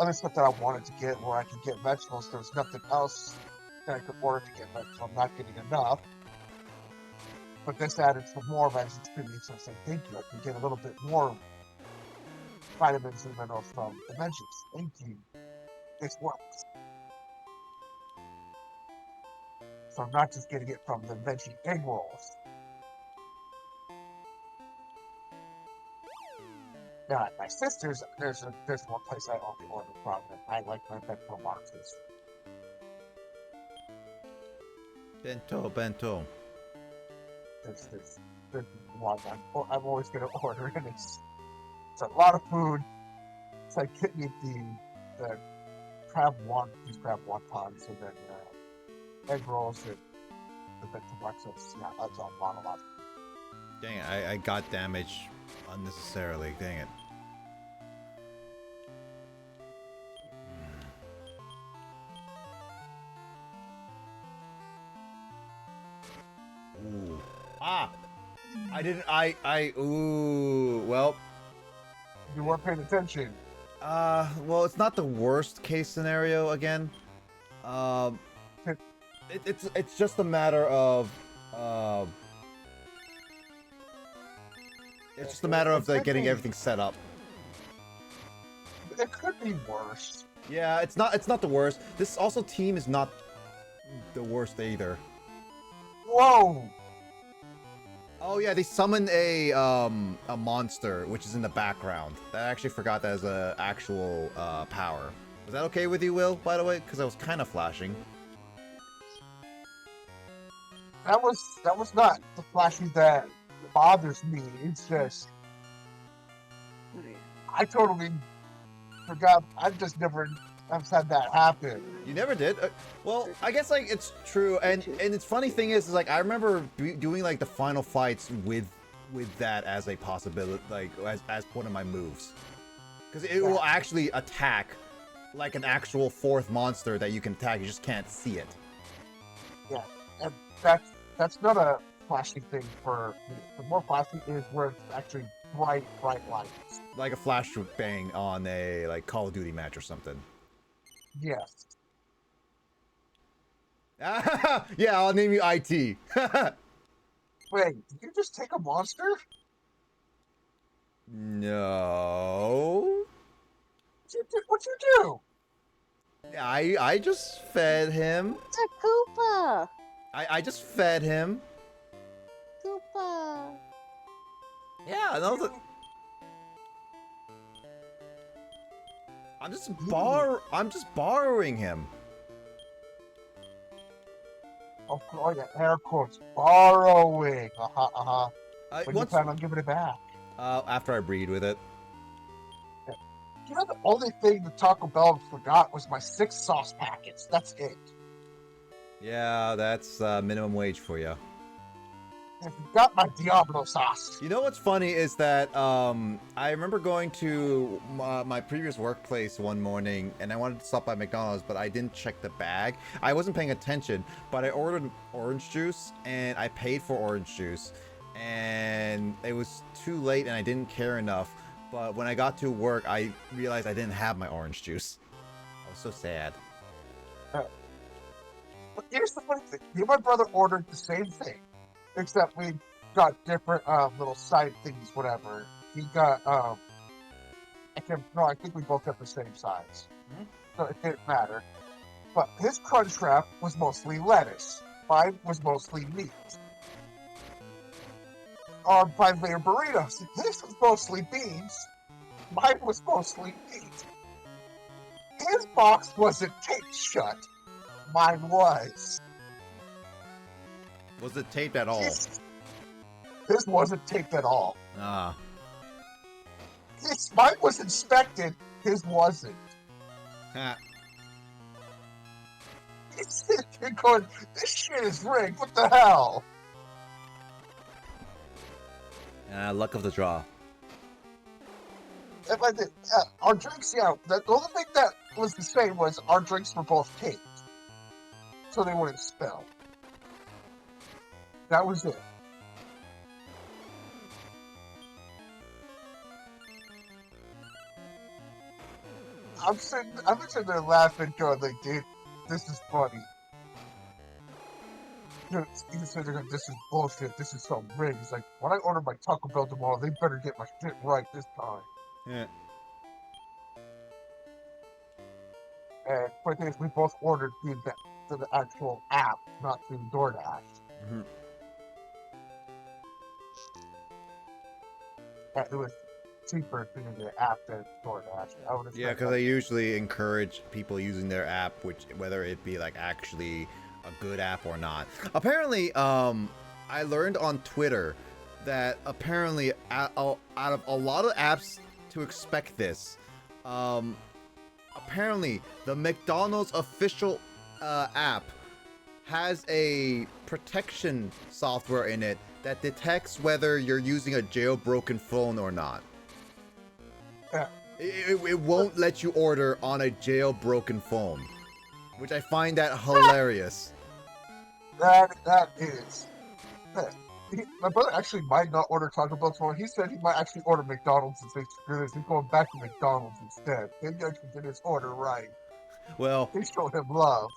other stuff that I wanted to get where I could get vegetables. There's nothing else that I could order to get vegetables. I'm not getting enough. But this added some more veggies to me, so I said, thank you. I can get a little bit more vitamins and minerals from the veggies. Thank you. This works. So I'm not just getting it from the veggie egg rolls. Now, at my sister's, there's one place I only order from, and I like my bento boxes. Bento. There's one I'm always going to order, and it's a lot of food. It's like getting the crab wontons, and then egg rolls and the bento boxes. Yeah, that's a lot. Dang it, I got damaged unnecessarily. Dang it. Ooh. Ah! Ooh, well. You weren't paying attention. Well, it's not the worst case scenario again. It's just a matter of, it's just a matter of like getting everything set up. It could be worse. Yeah, it's not the worst. This also team is not the worst either. Whoa! Oh yeah, they summon a monster which is in the background. I actually forgot that as a actual power. Was that okay with you, Will? By the way, because I was kind of flashing. That was not the flashy that bothers me. It's just I totally forgot. I've had that happen. You never did? Well, I guess like it's true, and it's funny thing is like I remember doing like the final fights with that as a possibility, like as one of my moves. Because it will actually attack like an actual fourth monster that you can attack. You just can't see it. Yeah, and that's not a flashy thing for me. The more flashy is where it's actually bright lights. Like a flash bang on a like Call of Duty match or something. Yes. Yeah, I'll name you IT. Wait, did you just take a monster? No. What'd you do? I just fed him. It's a Koopa. I just fed him. Koopa. Yeah, no. I'm just borrowing him. Oh yeah, air quotes. Borrowing. When you Once plan on giving it back? after I breed with it. You know, the only thing the Taco Bell forgot was my 6 sauce packets. That's it. Yeah, that's minimum wage for you. They forgot my Diablo sauce. You know what's funny is that I remember going to my previous workplace one morning and I wanted to stop by McDonald's, but I didn't check the bag. I wasn't paying attention, but I ordered orange juice and I paid for orange juice. And it was too late and I didn't care enough. But when I got to work, I realized I didn't have my orange juice. I was so sad. But here's the funny thing. Me and my brother ordered the same thing, except we got different little side things, whatever. He got I think we both got the same size, so it didn't matter. But his crunch wrap was mostly lettuce. Mine was mostly meat. Our 5-layer burritos. His was mostly beans. Mine was mostly meat. His box wasn't taped shut. Mine was. Was it taped at all? His wasn't taped at all. Ah. Mine was inspected. His wasn't. You're going, this shit is rigged. What the hell? Luck of the draw. If I did, our drinks, yeah. The only thing that was the same was our drinks were both taped, so they wouldn't spill. That was it. I'm sitting there laughing, going like, dude, this is funny. He said, this is bullshit. This is so rigged. He's like, when I order my Taco Bell tomorrow, they better get my shit right this time. Yeah. And the thing is, we both ordered through the actual app, not through DoorDash. Mm-hmm. It was cheaper through the app than DoorDash. Yeah, because they usually encourage people using their app, whether it be like actually a good app or not. Apparently, I learned on Twitter that apparently out of a lot of apps to expect this, apparently the McDonald's official app has a protection software in it that detects whether you're using a jailbroken phone or not. Yeah. It won't let you order on a jailbroken phone, which I find that hilarious. That is. My brother actually might not order Taco Bell tomorrow. He said he might actually order McDonald's and say, screw this. He's going back to McDonald's instead. Maybe I can get his order right. Well, He showed him love.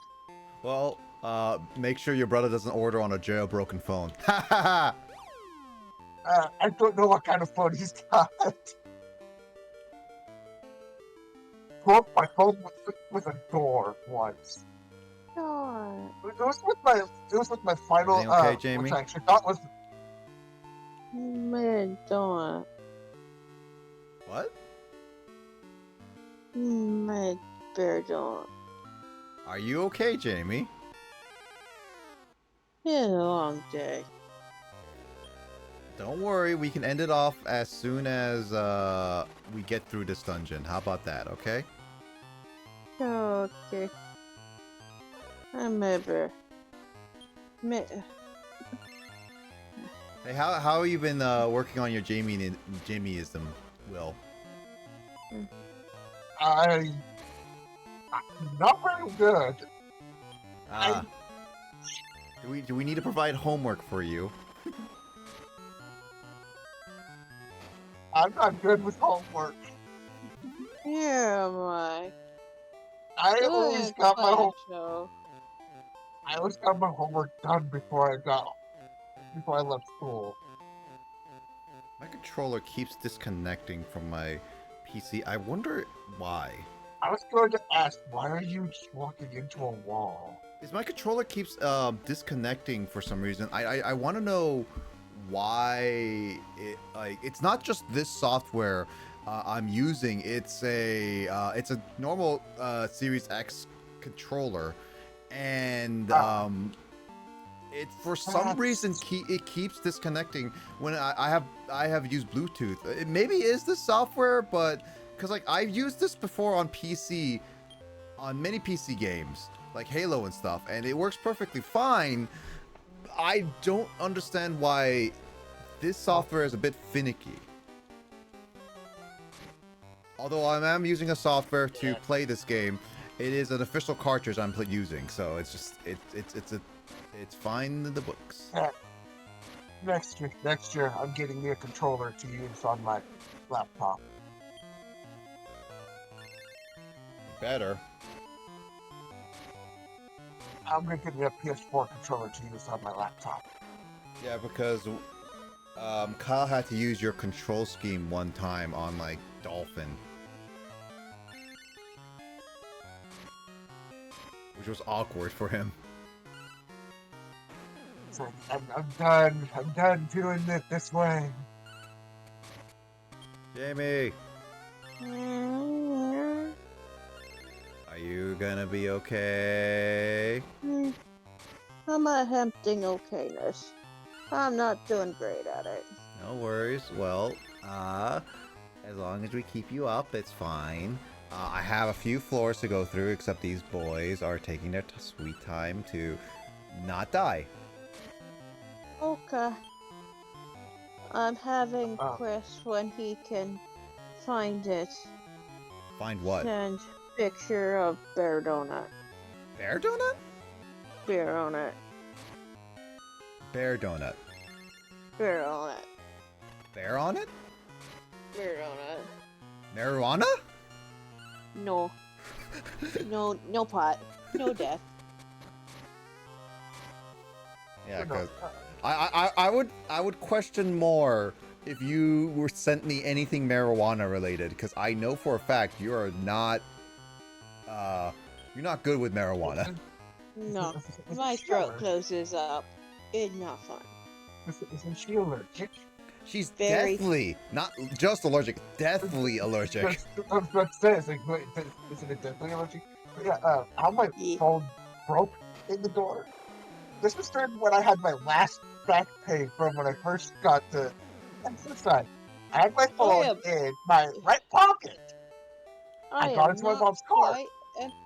Well, make sure your brother doesn't order on a jailbroken phone. I don't know what kind of phone he's got. Broke my phone with a door once. Sure. It was with my final. Everything okay, Jamie? Which I actually thought was. Madonna. What? Madonna. Are you okay, Jamie? It's a long day. Don't worry, we can end it off as soon as we get through this dungeon. How about that, okay? Okay. I'm ever. Hey, how have you been working on your Jamieism, Will? I not very good. Ah. Do we need to provide homework for you? I'm not good with homework. Here am I. I Doing always a got my class show. I always got my homework done before I left school. My controller keeps disconnecting from my PC. I wonder why. I was going to ask, why are you just walking into a wall? Is my controller keeps disconnecting for some reason. I want to know why it's not just this software I'm using. It's a normal Series X controller, and it for some reason it keeps disconnecting when I have used Bluetooth. It maybe is the software, but because like I've used this before on PC, on many PC games like Halo and stuff, and it works perfectly fine. I don't understand why this software is a bit finicky. Although I am using a software to play this game, it is an official cartridge I'm using, so it's just it's fine in the books. Next year, I'm getting me a controller to use on my laptop. Better. I'm gonna get me a PS4 controller to use on my laptop. Yeah, because Kyle had to use your control scheme one time on like Dolphin, which was awkward for him. So I'm done. I'm done doing it this way. Jamie, are you gonna be okay? I'm attempting okayness. I'm not doing great at it. No worries. Well, as long as we keep you up, it's fine. I have a few floors to go through, except these boys are taking their sweet time to not die. Okay. I'm having Chris, when he can find it, Find what? send picture of Bear Donut. Bear Donut? Bear Donut. Bear Donut. Bear Donut. Bear on it? Bear Donut. Marijuana? No. No pot. No death. Yeah, because I would question more if you were sent me anything marijuana related, because I know for a fact you're not good with marijuana. No. My throat closes up. It's not fun. Isn't she allergic? She's Very. deathly not just allergic, deathly allergic. I was about to say, it's like, wait, is it a deathly allergic? But yeah, how my phone broke in the door. This was during when I had my last back pain from when I first got to exercise. I had my phone in my right pocket. I got into my mom's car. Quite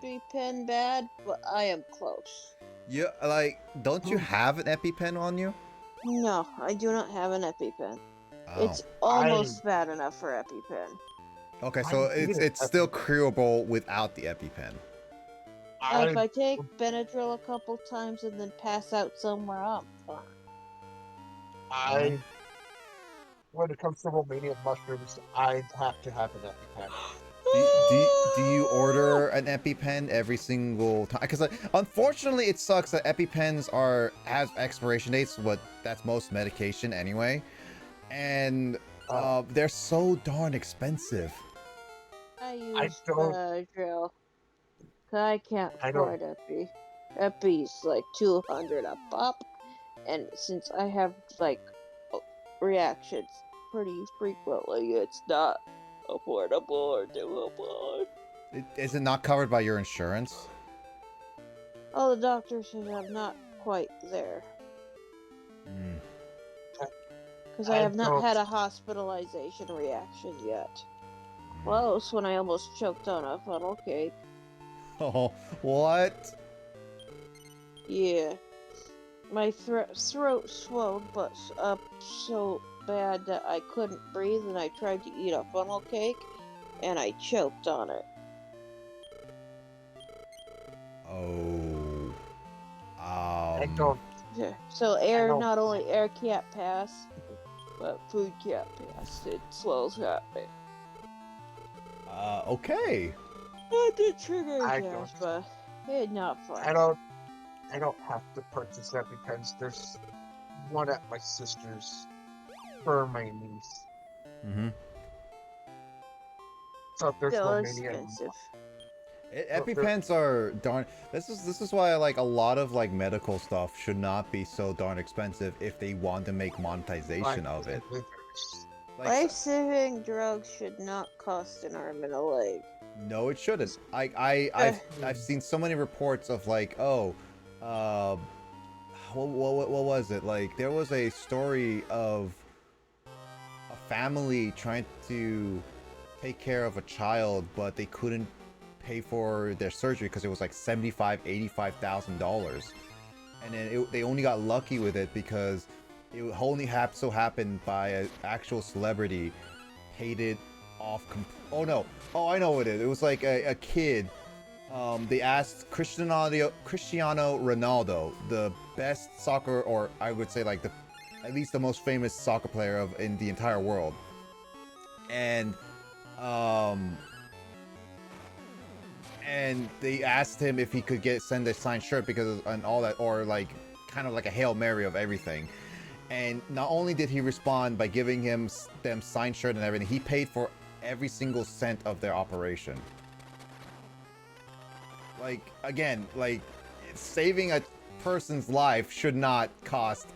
EpiPen bad, but I am close. Yeah, like, don't you have an EpiPen on you? No, I do not have an EpiPen. Oh. It's almost bad enough for EpiPen. Okay, so it's still curable without the EpiPen. If I take Benadryl a couple times and then pass out somewhere, I'm fine. When it comes to Romanian mushrooms, I have to have an EpiPen. Do you order an EpiPen every single time? Because unfortunately, it sucks that EpiPens have expiration dates. That's most medication anyway, and they're so darn expensive. I use Benadryl. I can't afford Epi. Epi's like $200 a pop, and since I have like reactions pretty frequently, it's not affordable or doable. Is it not covered by your insurance? Oh, the doctor says I'm not quite there. Because I have not had a hospitalization reaction yet. Close, when I almost choked on a funnel cake. Oh, what? Yeah. My throat swelled up so bad that I couldn't breathe, and I tried to eat a funnel cake, and I choked on it. Oh. I don't. Yeah. So not only air can't pass, but food can't pass. It slows happening. Okay. Not the trigger gas, but it's not fun. I don't have to purchase EpiPens. There's one at my sister's for my niece. Mm-hmm. So if there's Still no mania. expensive. EpiPens are darn. This is why like a lot of like medical stuff should not be so darn expensive if they want to make monetization of it. Like, life-saving drugs should not cost an arm and a leg. No, it shouldn't. I've seen so many reports of like, oh, what was it? Like there was a story of a family trying to take care of a child, but they couldn't pay for their surgery because it was like $85,000, and then they only got lucky with it because it only so happened by an actual celebrity paid it off. Oh no! Oh, I know what it is. It was like a kid. They asked Cristiano Ronaldo, the best soccer, or I would say like at least the most famous soccer player in the entire world, and they asked him if he could send a signed shirt and all that, or like kind of like a Hail Mary of everything. And not only did he respond by giving them signed shirt and everything, he paid for every single cent of their operation. Like, again, like saving a person's life should not cost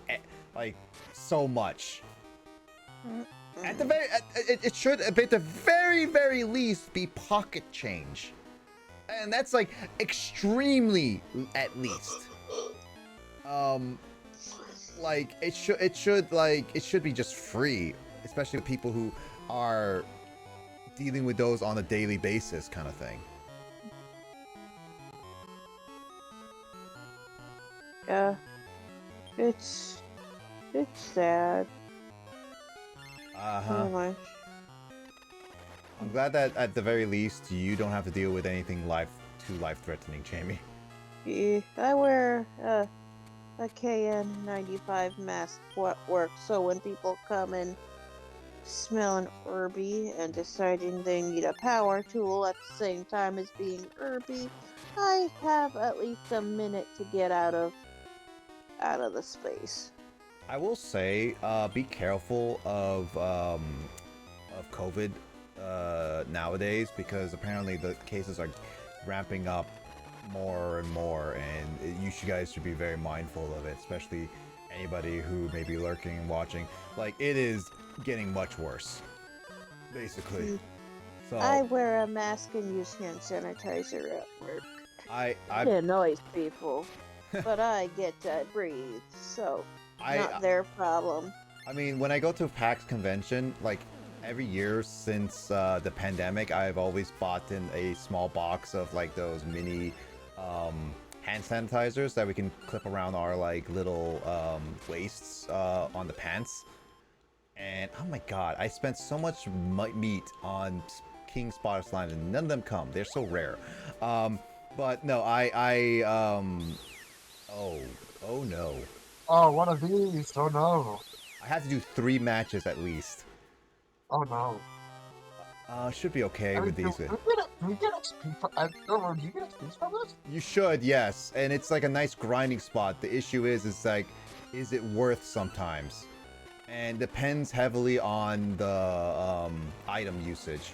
like so much. At the it should at the very least be pocket change. And that's like extremely at least. Like it should be just free, especially with people who are dealing with those on a daily basis, kind of thing. Yeah, it's sad. I'm glad that at the very least you don't have to deal with anything too life-threatening, Jamie. Yeah, I wear a KN95 mask at work, so when people come and smelling herby and deciding they need a power tool at the same time as being herby, I have at least a minute to get out of the space. I will say, be careful of COVID nowadays, because apparently the cases are ramping up more and more, and you guys should be very mindful of it, especially anybody who may be lurking and watching. Like, it is getting much worse, basically. So I wear a mask and use hand sanitizer at work. It annoys people, but I get to breathe, so not their problem. I mean, when I go to a PAX convention, like every year since the pandemic, I've always bought in a small box of like those mini hand sanitizers that we can clip around our like little waists on the pants. And oh my god, I spent so much meat on King Spotted Slime and none of them come. They're so rare. But no, oh no. Oh, one of these. Oh no. I have to do 3 matches at least. Oh no. Should be okay with these. Do we get XP from do you get XP from this? You should, yes. And it's like a nice grinding spot. The issue is like, is it worth sometimes? And depends heavily on the item usage.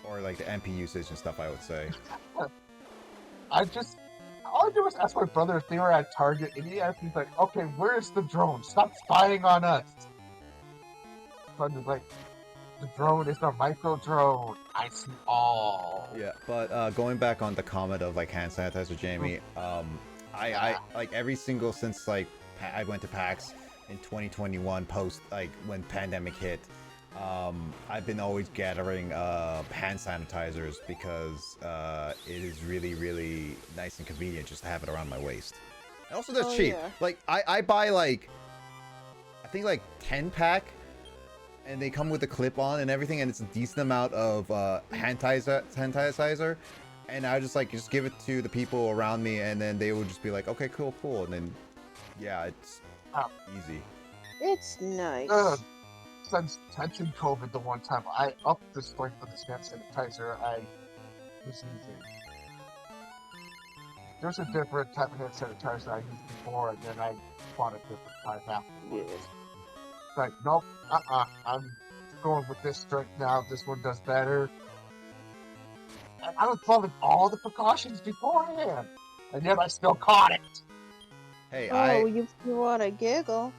Or like the MP usage and stuff, I would say. All I do is ask my brother if they were at Target, and he's like, okay, where's the drone? Stop spying on us. So I'm just like, the drone is the micro drone. I see all. Yeah, but going back on the comment of like hand sanitizer, Jamie, I like every single since like I went to PAX in 2021 post like when pandemic hit, I've been always gathering hand sanitizers because it is really nice and convenient just to have it around my waist. And also they're cheap. Yeah. Like I buy like I think like 10 pack and they come with a clip on and everything, and it's a decent amount of hand sanitizer. And I just like just give it to the people around me, and then they would just be like, okay, cool, cool, and then yeah, it's easy. It's nice. Since touching COVID the one time, I upped the strength of the hand sanitizer I was using. There's a different type of hand sanitizer I used before, and then I bought a different type afterwards. Yeah. Like, nope, I'm going with this strength now. This one does better. And I was following all the precautions beforehand, and yet I still caught it. Hey, Oh, if you want to giggle,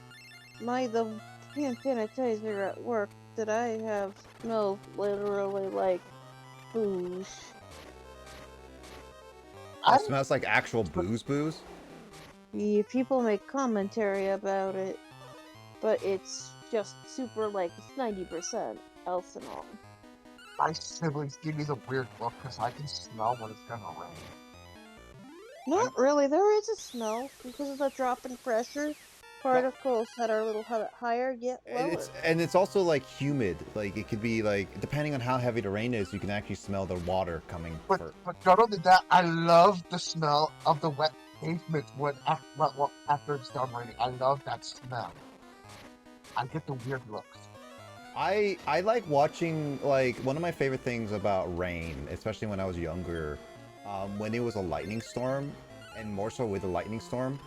the hand sanitizer at work that I have smells literally like booze. it smells like actual booze. Yeah, people make commentary about it, but it's just super, like, it's 90% ethanol. My siblings give me the weird look because I can smell when it's gonna rain. Not really. There is a smell because of the drop in pressure. Particles that are a little higher get lower. And it's also like humid. Like it could be like depending on how heavy the rain is, you can actually smell the water coming. But not only that, I love the smell of the wet pavement after it's done raining. I love that smell. I get the weird looks. I like watching, like, one of my favorite things about rain, especially when I was younger, when it was a lightning storm, and more so with a lightning storm,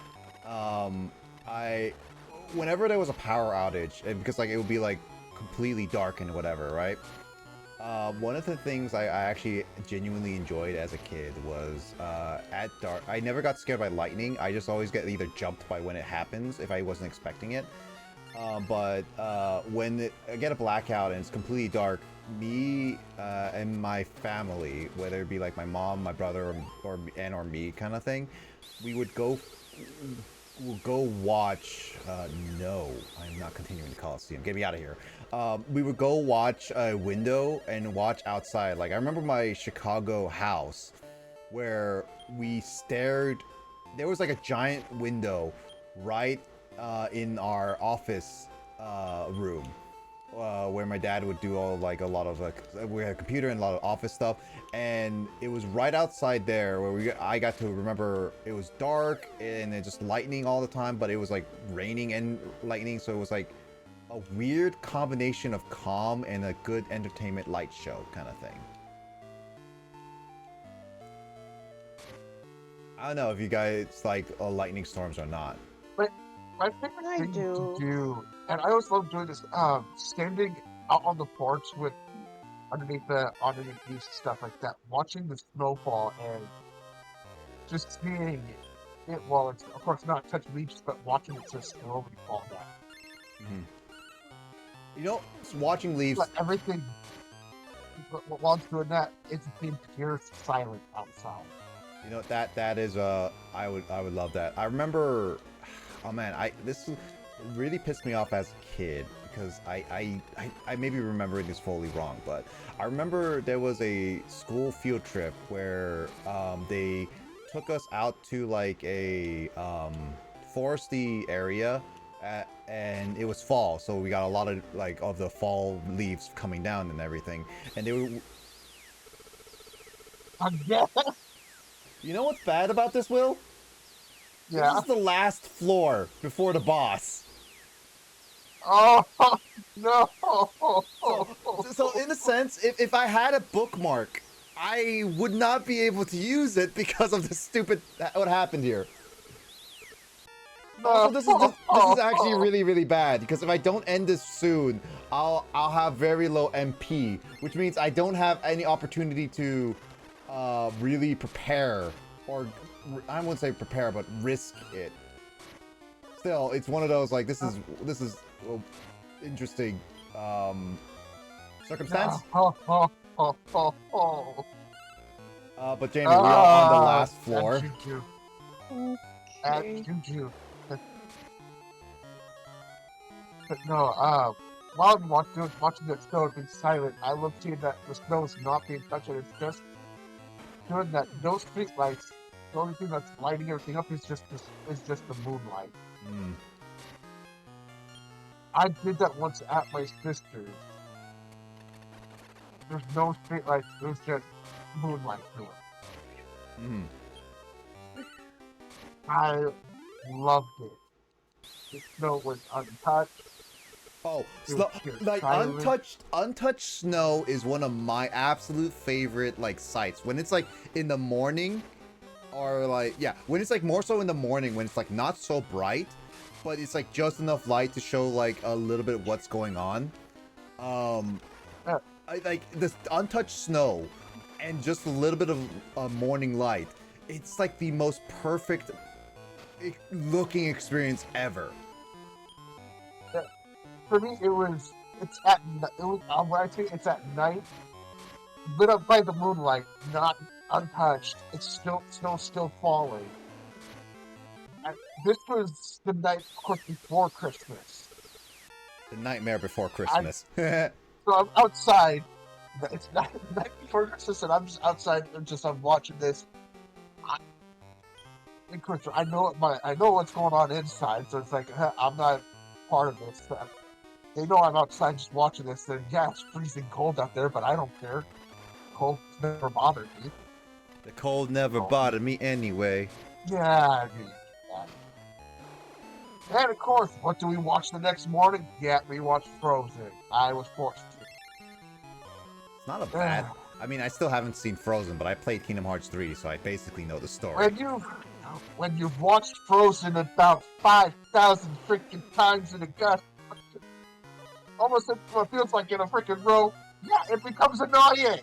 whenever there was a power outage, and because like it would be like completely dark and whatever, right? One of the things I actually genuinely enjoyed as a kid was at dark. I never got scared by lightning. I just always get either jumped by when it happens if I wasn't expecting it. But when I get a blackout and it's completely dark, me and my family, whether it be like my mom, my brother, or me kind of thing, we would go watch. No, I'm not continuing the Coliseum. Get me out of here. We would go watch a window and watch outside. Like I remember my Chicago house where we stared. There was like a giant window right in our office room where my dad would do a lot of we had a computer and a lot of office stuff, and it was right outside there where I got to remember it was dark and it just lightning all the time, but it was like raining and lightning, so it was like a weird combination of calm and a good entertainment light show kind of thing. I don't know if you guys like lightning storms or not. But my favorite thing to do, and I always love doing this, standing out on the porch with underneath leaves and stuff like that, watching the snowfall and just seeing it while it's, of course, not touching leaves, but watching it just slowly fall down. Mm-hmm. You know, watching leaves. But everything, while it's doing that, it's being pure silent outside. You know, that is I would love that. I remember, oh man, this really pissed me off as a kid because I may be remembering this fully wrong, but I remember there was a school field trip where they took us out to like a foresty area. And it was fall, so we got a lot of like of the fall leaves coming down and everything, and they were. You know what's bad about this, Will? Yeah. This is the last floor before the boss. Oh no! So in a sense, if I had a bookmark, I would not be able to use it because of the stupid what happened here. Also, this is actually really, really bad because if I don't end this soon, I'll have very low MP, which means I don't have any opportunity to really prepare, or I wouldn't say prepare, but risk it. Still, it's one of those like this is interesting circumstance. But Jamie, we are on the last floor. Juju. But no, while I'm watching that snow being silent, I love seeing that the snow is not being touched, and it's just doing that. No street lights. The only thing that's lighting everything up is just the moonlight. I did that once at my sister's. There's no street lights. It was just moonlight to it. Mm. I loved it. The snow was untouched. Oh, It was snow, just like silent. untouched snow is one of my absolute favorite like sights. When it's like in the morning, or like when it's like more so in the morning when it's like not so bright, but it's like just enough light to show like a little bit of what's going on. Yeah, I like this untouched snow and just a little bit of morning light. It's like the most perfect looking experience ever. yeah. For me, it's at it was when I say it's at night, lit up by the moonlight, not untouched. It's still snow still falling. And this was the night, of course, before Christmas. The nightmare before I Christmas. So I'm outside. It's not night before Christmas, and I'm just outside and I'm watching this. I, of course, I know what's going on inside, so it's like I'm not part of this. They know I'm outside just watching this. Then yeah, it's freezing cold out there, but I don't care. Cold never bothered me. The cold never So, bothered me anyway. yeah, dude. And of course, what do we watch the next morning? Yeah, we watched Frozen. I was forced It's not a bad. to. I mean, I still haven't seen Frozen, but I played Kingdom Hearts 3, so I basically know the story. When you've watched Frozen about 5,000 freaking times in a gust, almost it feels like in a freaking row, yeah, it becomes annoying.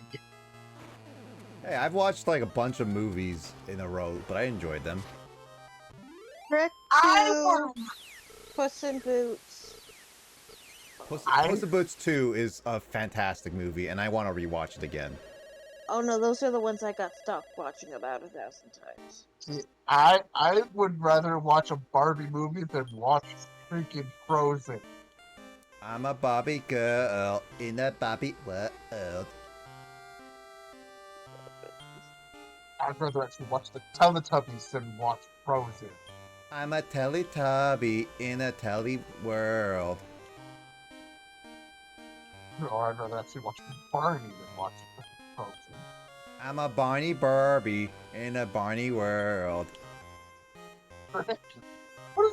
Hey, I've watched like a bunch of movies in a row, but I enjoyed them. Shrek I 2, would, Puss in Boots. Puss in Boots 2 is a fantastic movie, and I want to rewatch it again. Oh no, those are the ones I got stuck watching about 1,000 times. I would rather watch a Barbie movie than watch freaking Frozen. I'm a Barbie girl in a Barbie world. I'd rather actually watch the Teletubbies than watch Frozen. I'm a Teletubby in a Telly world. Or I'd rather actually watch Barney than watch Frozen. I'm a Barney Barbie in a Barney world. What is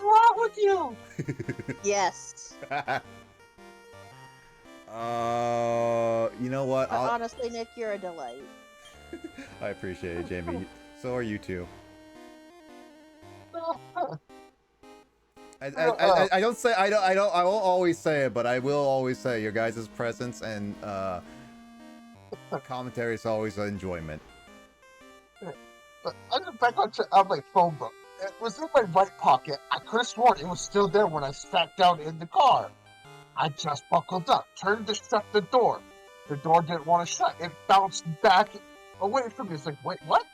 wrong with you? Yes. You know what? But honestly, Nick, you're a delight. I appreciate it, Jamie. So are you too. I don't say I won't always say it, but I will always say your guys' presence and commentary is always an enjoyment. But I'm just back on my phone book. It was in my right pocket. I could have sworn it was still there when I sat down in the car. I just buckled up, turned to shut the door. The door didn't want to shut. It bounced back away from me. It's like, wait, what?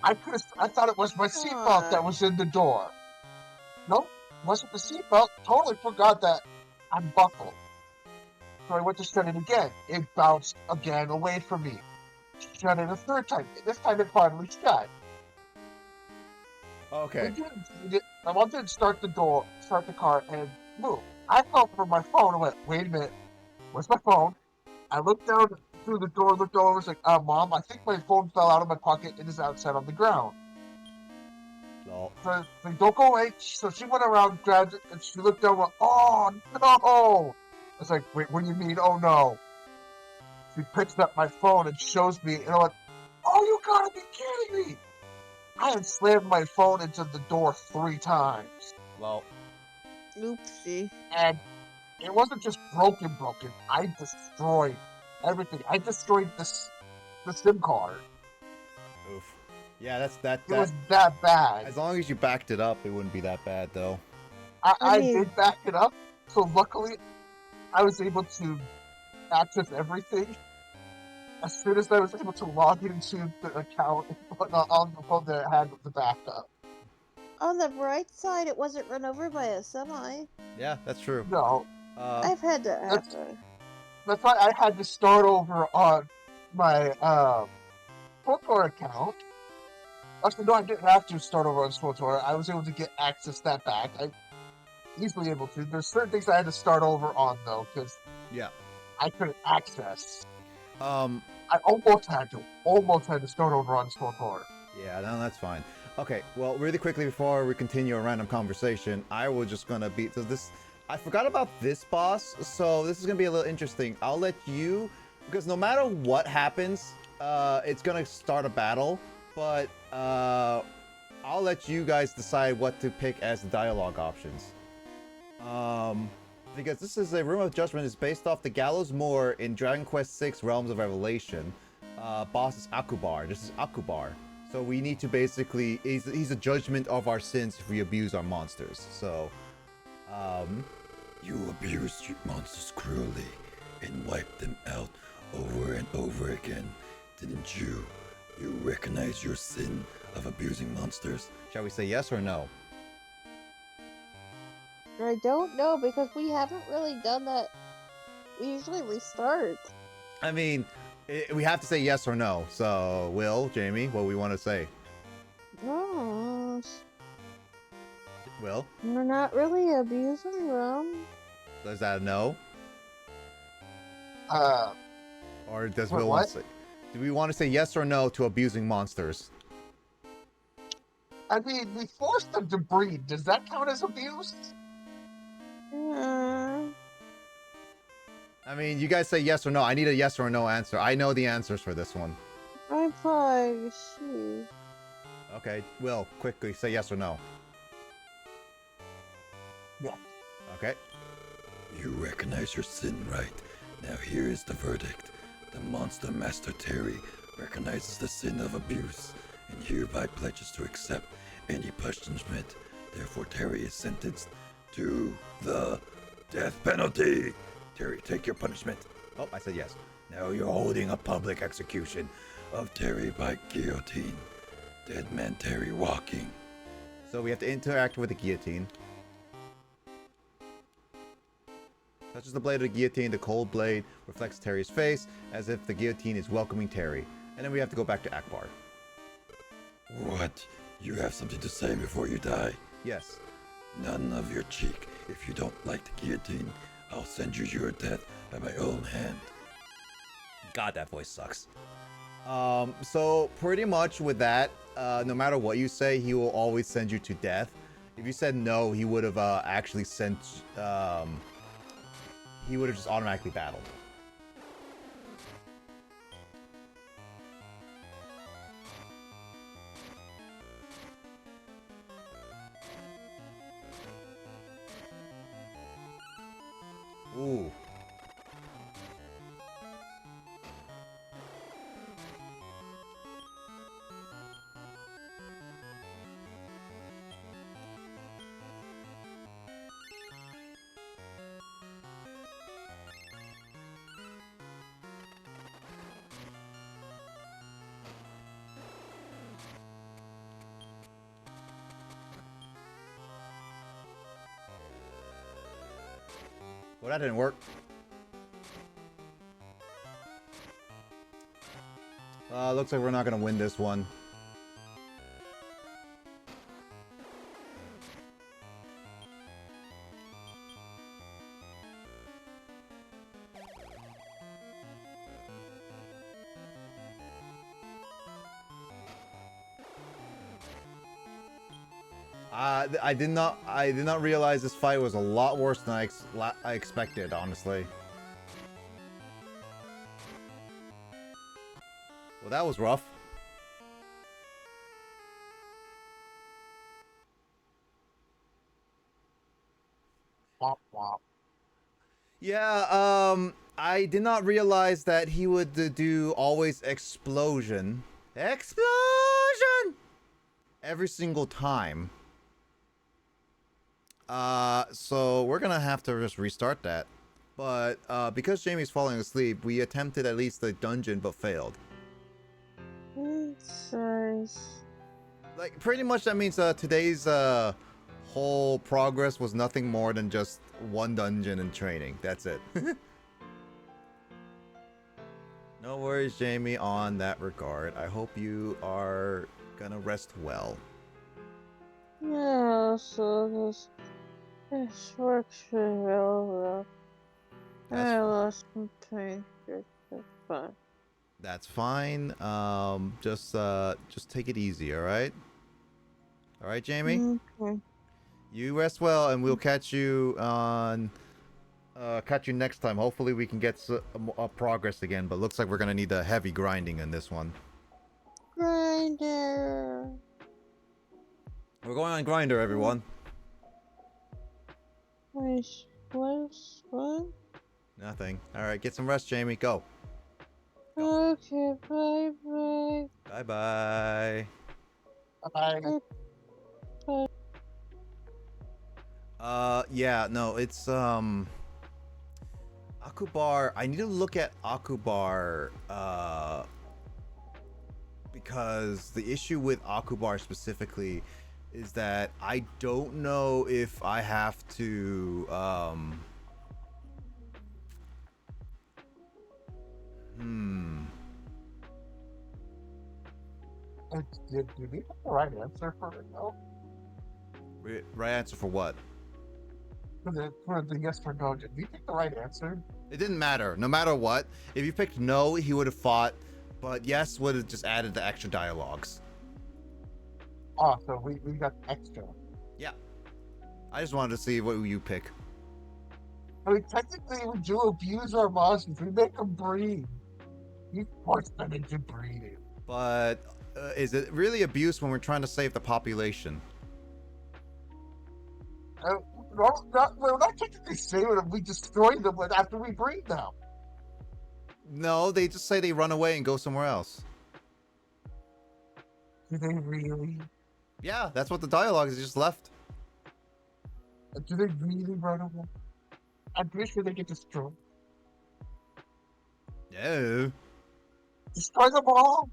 I thought it was my seatbelt that was in the door. Nope, wasn't the seatbelt. Totally forgot that I buckled. So I went to shut it again. It bounced again away from me. Shut it a third time. This time it finally shut. Okay. My mom didn't start the car, and move. I felt for my phone and went, wait a minute, where's my phone? I looked down through the door, looked over, was like, Mom, I think my phone fell out of my pocket and is outside on the ground. Lol. So, like, don't go away. So she went around, grabbed it, and she looked down and went, oh, no! I was like, wait, what do you mean, oh, no? She picks up my phone and shows me, and I went, oh, you gotta be kidding me! I had slammed my phone into the door 3 times. Lol. Oopsie. And it wasn't just broken. I destroyed everything. I destroyed the SIM card. Oof. Yeah, that. It was that bad. As long as you backed it up, it wouldn't be that bad, though. I did back it up, so luckily I was able to access everything as soon as I was able to log into the account on the phone that had the backup. On the bright side, it wasn't run over by a semi. Yeah, that's true. No, I've had that happen. that's why I had to start over on my Procore account. Actually, no, I didn't have to start over on SWTOR. I was able to get access that back. easily able to. There's certain things I had to start over on though, because Yeah. I couldn't access. Um. I almost had to start over on SWTOR. Yeah, no, that's fine. Okay, well, really quickly before we continue a random conversation, I was just gonna beat. So this, I forgot about this boss, so this is gonna be a little interesting. I'll let you, because no matter what happens, it's gonna start a battle, but I'll let you guys decide what to pick as the dialogue options. Because this is a Room of Judgment is based off the Gallows Moor in Dragon Quest VI Realms of Revelation. Boss is Akubar. This is Akubar. So we need to basically, he's a judgment of our sins if we abuse our monsters. So, You abused your monsters cruelly and wiped them out over and over again, didn't you? You recognize your sin of abusing monsters? shall we say yes or no? I don't know because we haven't really done that. We usually restart. I mean, we have to say yes or no. So, Will, Jamie, what we want to say? No, Will, we're not really abusing them. is that a no? Or does What, Will want what? to say? Do we want to say yes or no to abusing monsters? I mean, we forced them to breed. Does that count as abuse? I mean, you guys say yes or no. I need a yes or no answer. I know the answers for this one. I'm fine. Shoot. Okay, Will, quickly say yes or no. Yeah. Okay. You recognize your sin, right? Now here is the verdict. The Monster Master Terry recognizes the sin of abuse and hereby pledges to accept any punishment. Therefore, Terry is sentenced to the death penalty. Terry, take your punishment. Oh, I said yes. Now you're holding a public execution of Terry by guillotine. Dead man Terry walking. So we have to interact with the guillotine. Touches the blade of the guillotine, the cold blade reflects Terry's face as if the guillotine is welcoming Terry. And then we have to go back to Akbar. What? You have something to say before you die? Yes. None of your cheek. If you don't like the guillotine, I'll send you your death by my own hand. God, that voice sucks. So pretty much with that, no matter what you say, he will always send you to death. If you said no, he would have actually sent, he would have just automatically battled. Ooh. Well, that didn't work. Looks like we're not gonna win this one. I did not realize this fight was a lot worse than I expected, honestly. Well, that was rough. Womp womp. Yeah, I did not realize that he would do always explosion. Explosion! Every single time. So we're gonna have to just restart that. But, because Jamie's falling asleep, we attempted at least the dungeon but failed. Like, pretty much that means, today's, whole progress was nothing more than just one dungeon and training. That's it. No worries, Jamie, on that regard. I hope you are gonna rest well. Yeah, so This works really well. That's I lost my pancreas. That's fine. that's fine. Just take it easy, all right? All right, Jamie. Okay. You rest well, and we'll catch you next time. Hopefully, we can get progress again. But looks like we're gonna need a heavy grinding in this one. Grinder. We're going on Grinder, everyone. Nice. What? Nothing. All right, get some rest, Jamie. Go. Okay, bye bye. Bye bye. Bye. Yeah, no, it's Akubar. I need to look at Akubar because the issue with Akubar specifically is that I don't know if I have to Did we get the right answer for it though? Right answer for what? For the yes or no, did we pick the right answer? It didn't matter. No matter what, if you picked no, he would have fought, but yes would have just added the extra dialogues. Oh, so we got extra. Yeah. I just wanted to see what you pick. I mean, technically, we do abuse our monsters. We make them breed. We force them into breeding. But is it really abuse when we're trying to save the population? We're not technically saving them. We destroy them after we breed them. No, they just say they run away and go somewhere else. Do they really? Yeah, that's what the dialogue is. They just left. Do they really run away? I'm pretty sure they get destroyed. No. Destroy them all!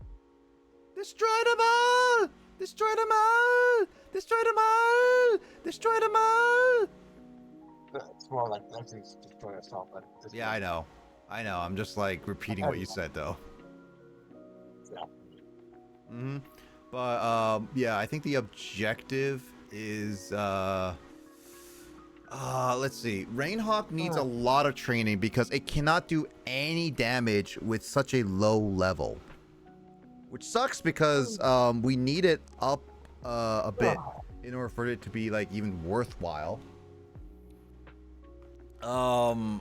Destroy them all! Destroy them all! Destroy them all! Destroy them all! It's more like let's destroy us all. But Yeah, I know. I know. I'm just like repeating what you said though. Yeah. Mm-hmm. But yeah, I think the objective is let's see. Rainhawk needs a lot of training because it cannot do any damage with such a low level. Which sucks because we need it up a bit in order for it to be like even worthwhile. Oh,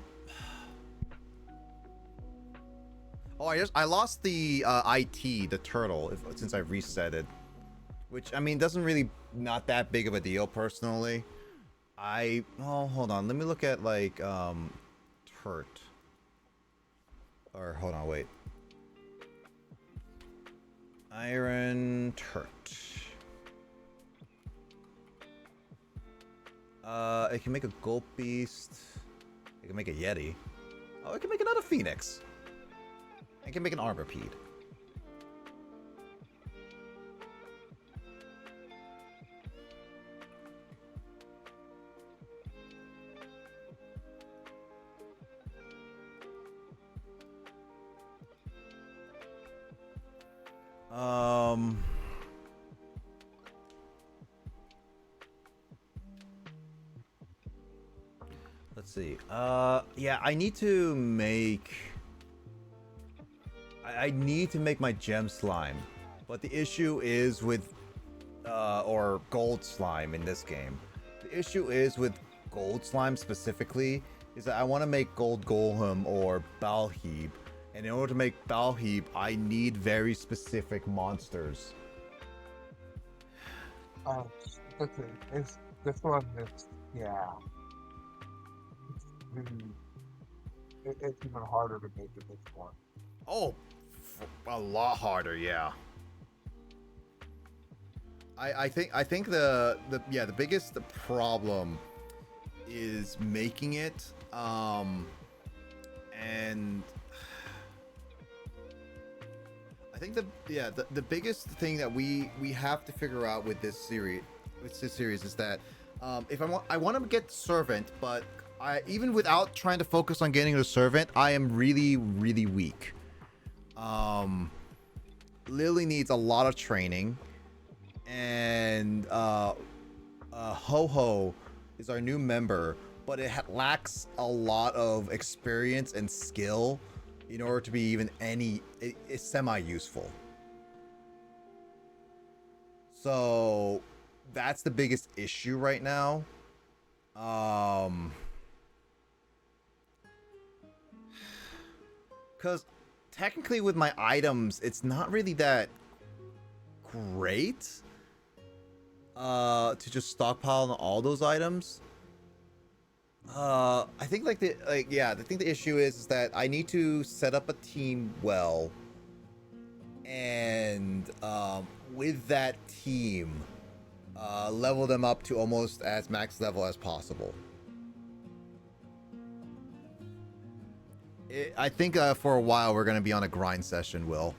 I lost the IT, the turtle, since I reset it. Which, I mean, doesn't really, not that big of a deal, personally. Hold on, let me look at, like, Turt. Or, hold on, wait. Iron Turt. It can make a Gold Beast. It can make a Yeti. Oh, it can make another Phoenix. It can make an Arborpede. Let's see. Yeah, I need to make... I need to make my gem slime. But the issue is with... or gold slime in this game. The issue is with gold slime specifically, is that I want to make gold golem or Balheeb. And in order to make Balheeb, I need very specific monsters. Okay. This one is, yeah. It's even harder to make in this one. Oh, a lot harder, yeah. I think the biggest problem is making it, and I think the biggest thing that we have to figure out with this series is that if I want to get servant, but even without trying to focus on getting the servant, I am really weak. Lily needs a lot of training, and Ho-Ho is our new member, but it lacks a lot of experience and skill in order to be even it's semi-useful. So that's the biggest issue right now. Because technically with my items, it's not really that great to just stockpile on all those items. I think I think the issue is that I need to set up a team well, and with that team, level them up to almost as max level as possible. I think for a while we're gonna be on a grind session, Will.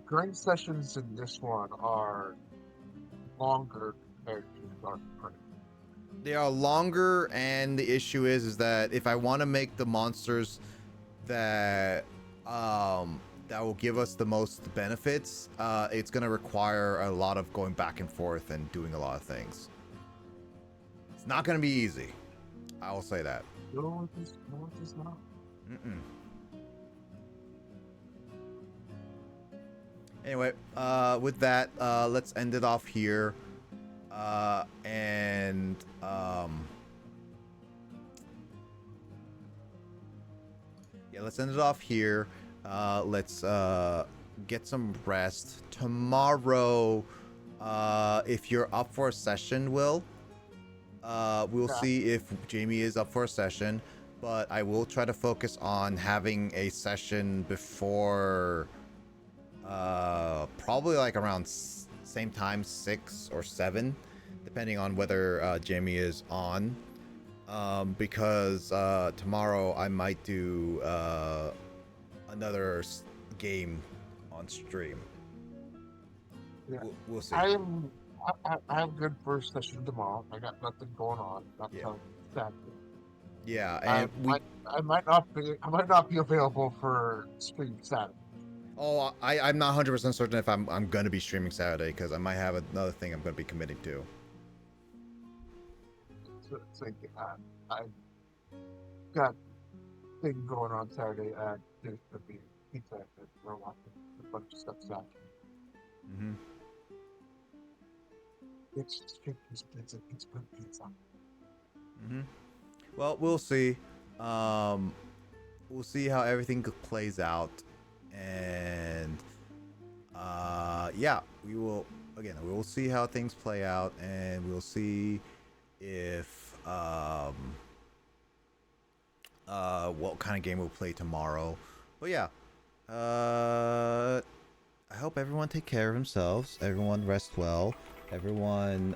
Grind sessions in this one are longer compared to Dark Prey. They are longer, and the issue is that if I want to make the monsters that that will give us the most benefits, it's gonna require a lot of going back and forth and doing a lot of things. It's not gonna be easy. I will say that. No, it is not. Anyway, with that, let's end it off here. And yeah, let's end it off here. Let's get some rest. Tomorrow, if you're up for a session, we'll see if Jamie is up for a session. But I will try to focus on having a session before probably like around same time, 6 or 7, depending on whether Jamie is on. Because tomorrow I might do another game on stream. Yeah. We'll see. I have good first session tomorrow. I got nothing going on. Not telling you exactly. Yeah, and I might not be available for stream Saturday. Oh, I'm not 100% certain if I'm gonna be streaming Saturday, because I might have another thing I'm gonna be committing to. So, I've got thing going on Saturday, and there's gonna be pizza and we're watching a bunch of stuff Saturday. It's good pizza. Well, we'll see. We'll see how everything plays out, and yeah, we will see how things play out, and we'll see if what kind of game we'll play tomorrow. But yeah, I hope everyone take care of themselves. Everyone rest well. Everyone,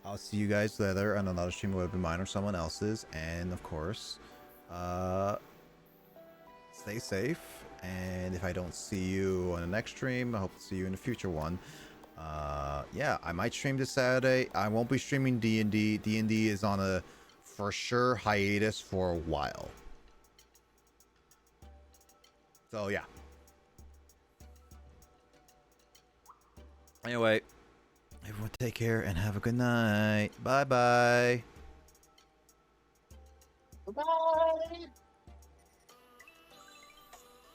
I'll see you guys later on another stream, whether it be mine or someone else's. And of course, stay safe. And if I don't see you on the next stream, I hope to see you in the future one. Yeah, I might stream this Saturday. I won't be streaming D&D. D&D is on a for sure hiatus for a while. So yeah. Anyway, everyone take care and have a good night. Bye bye.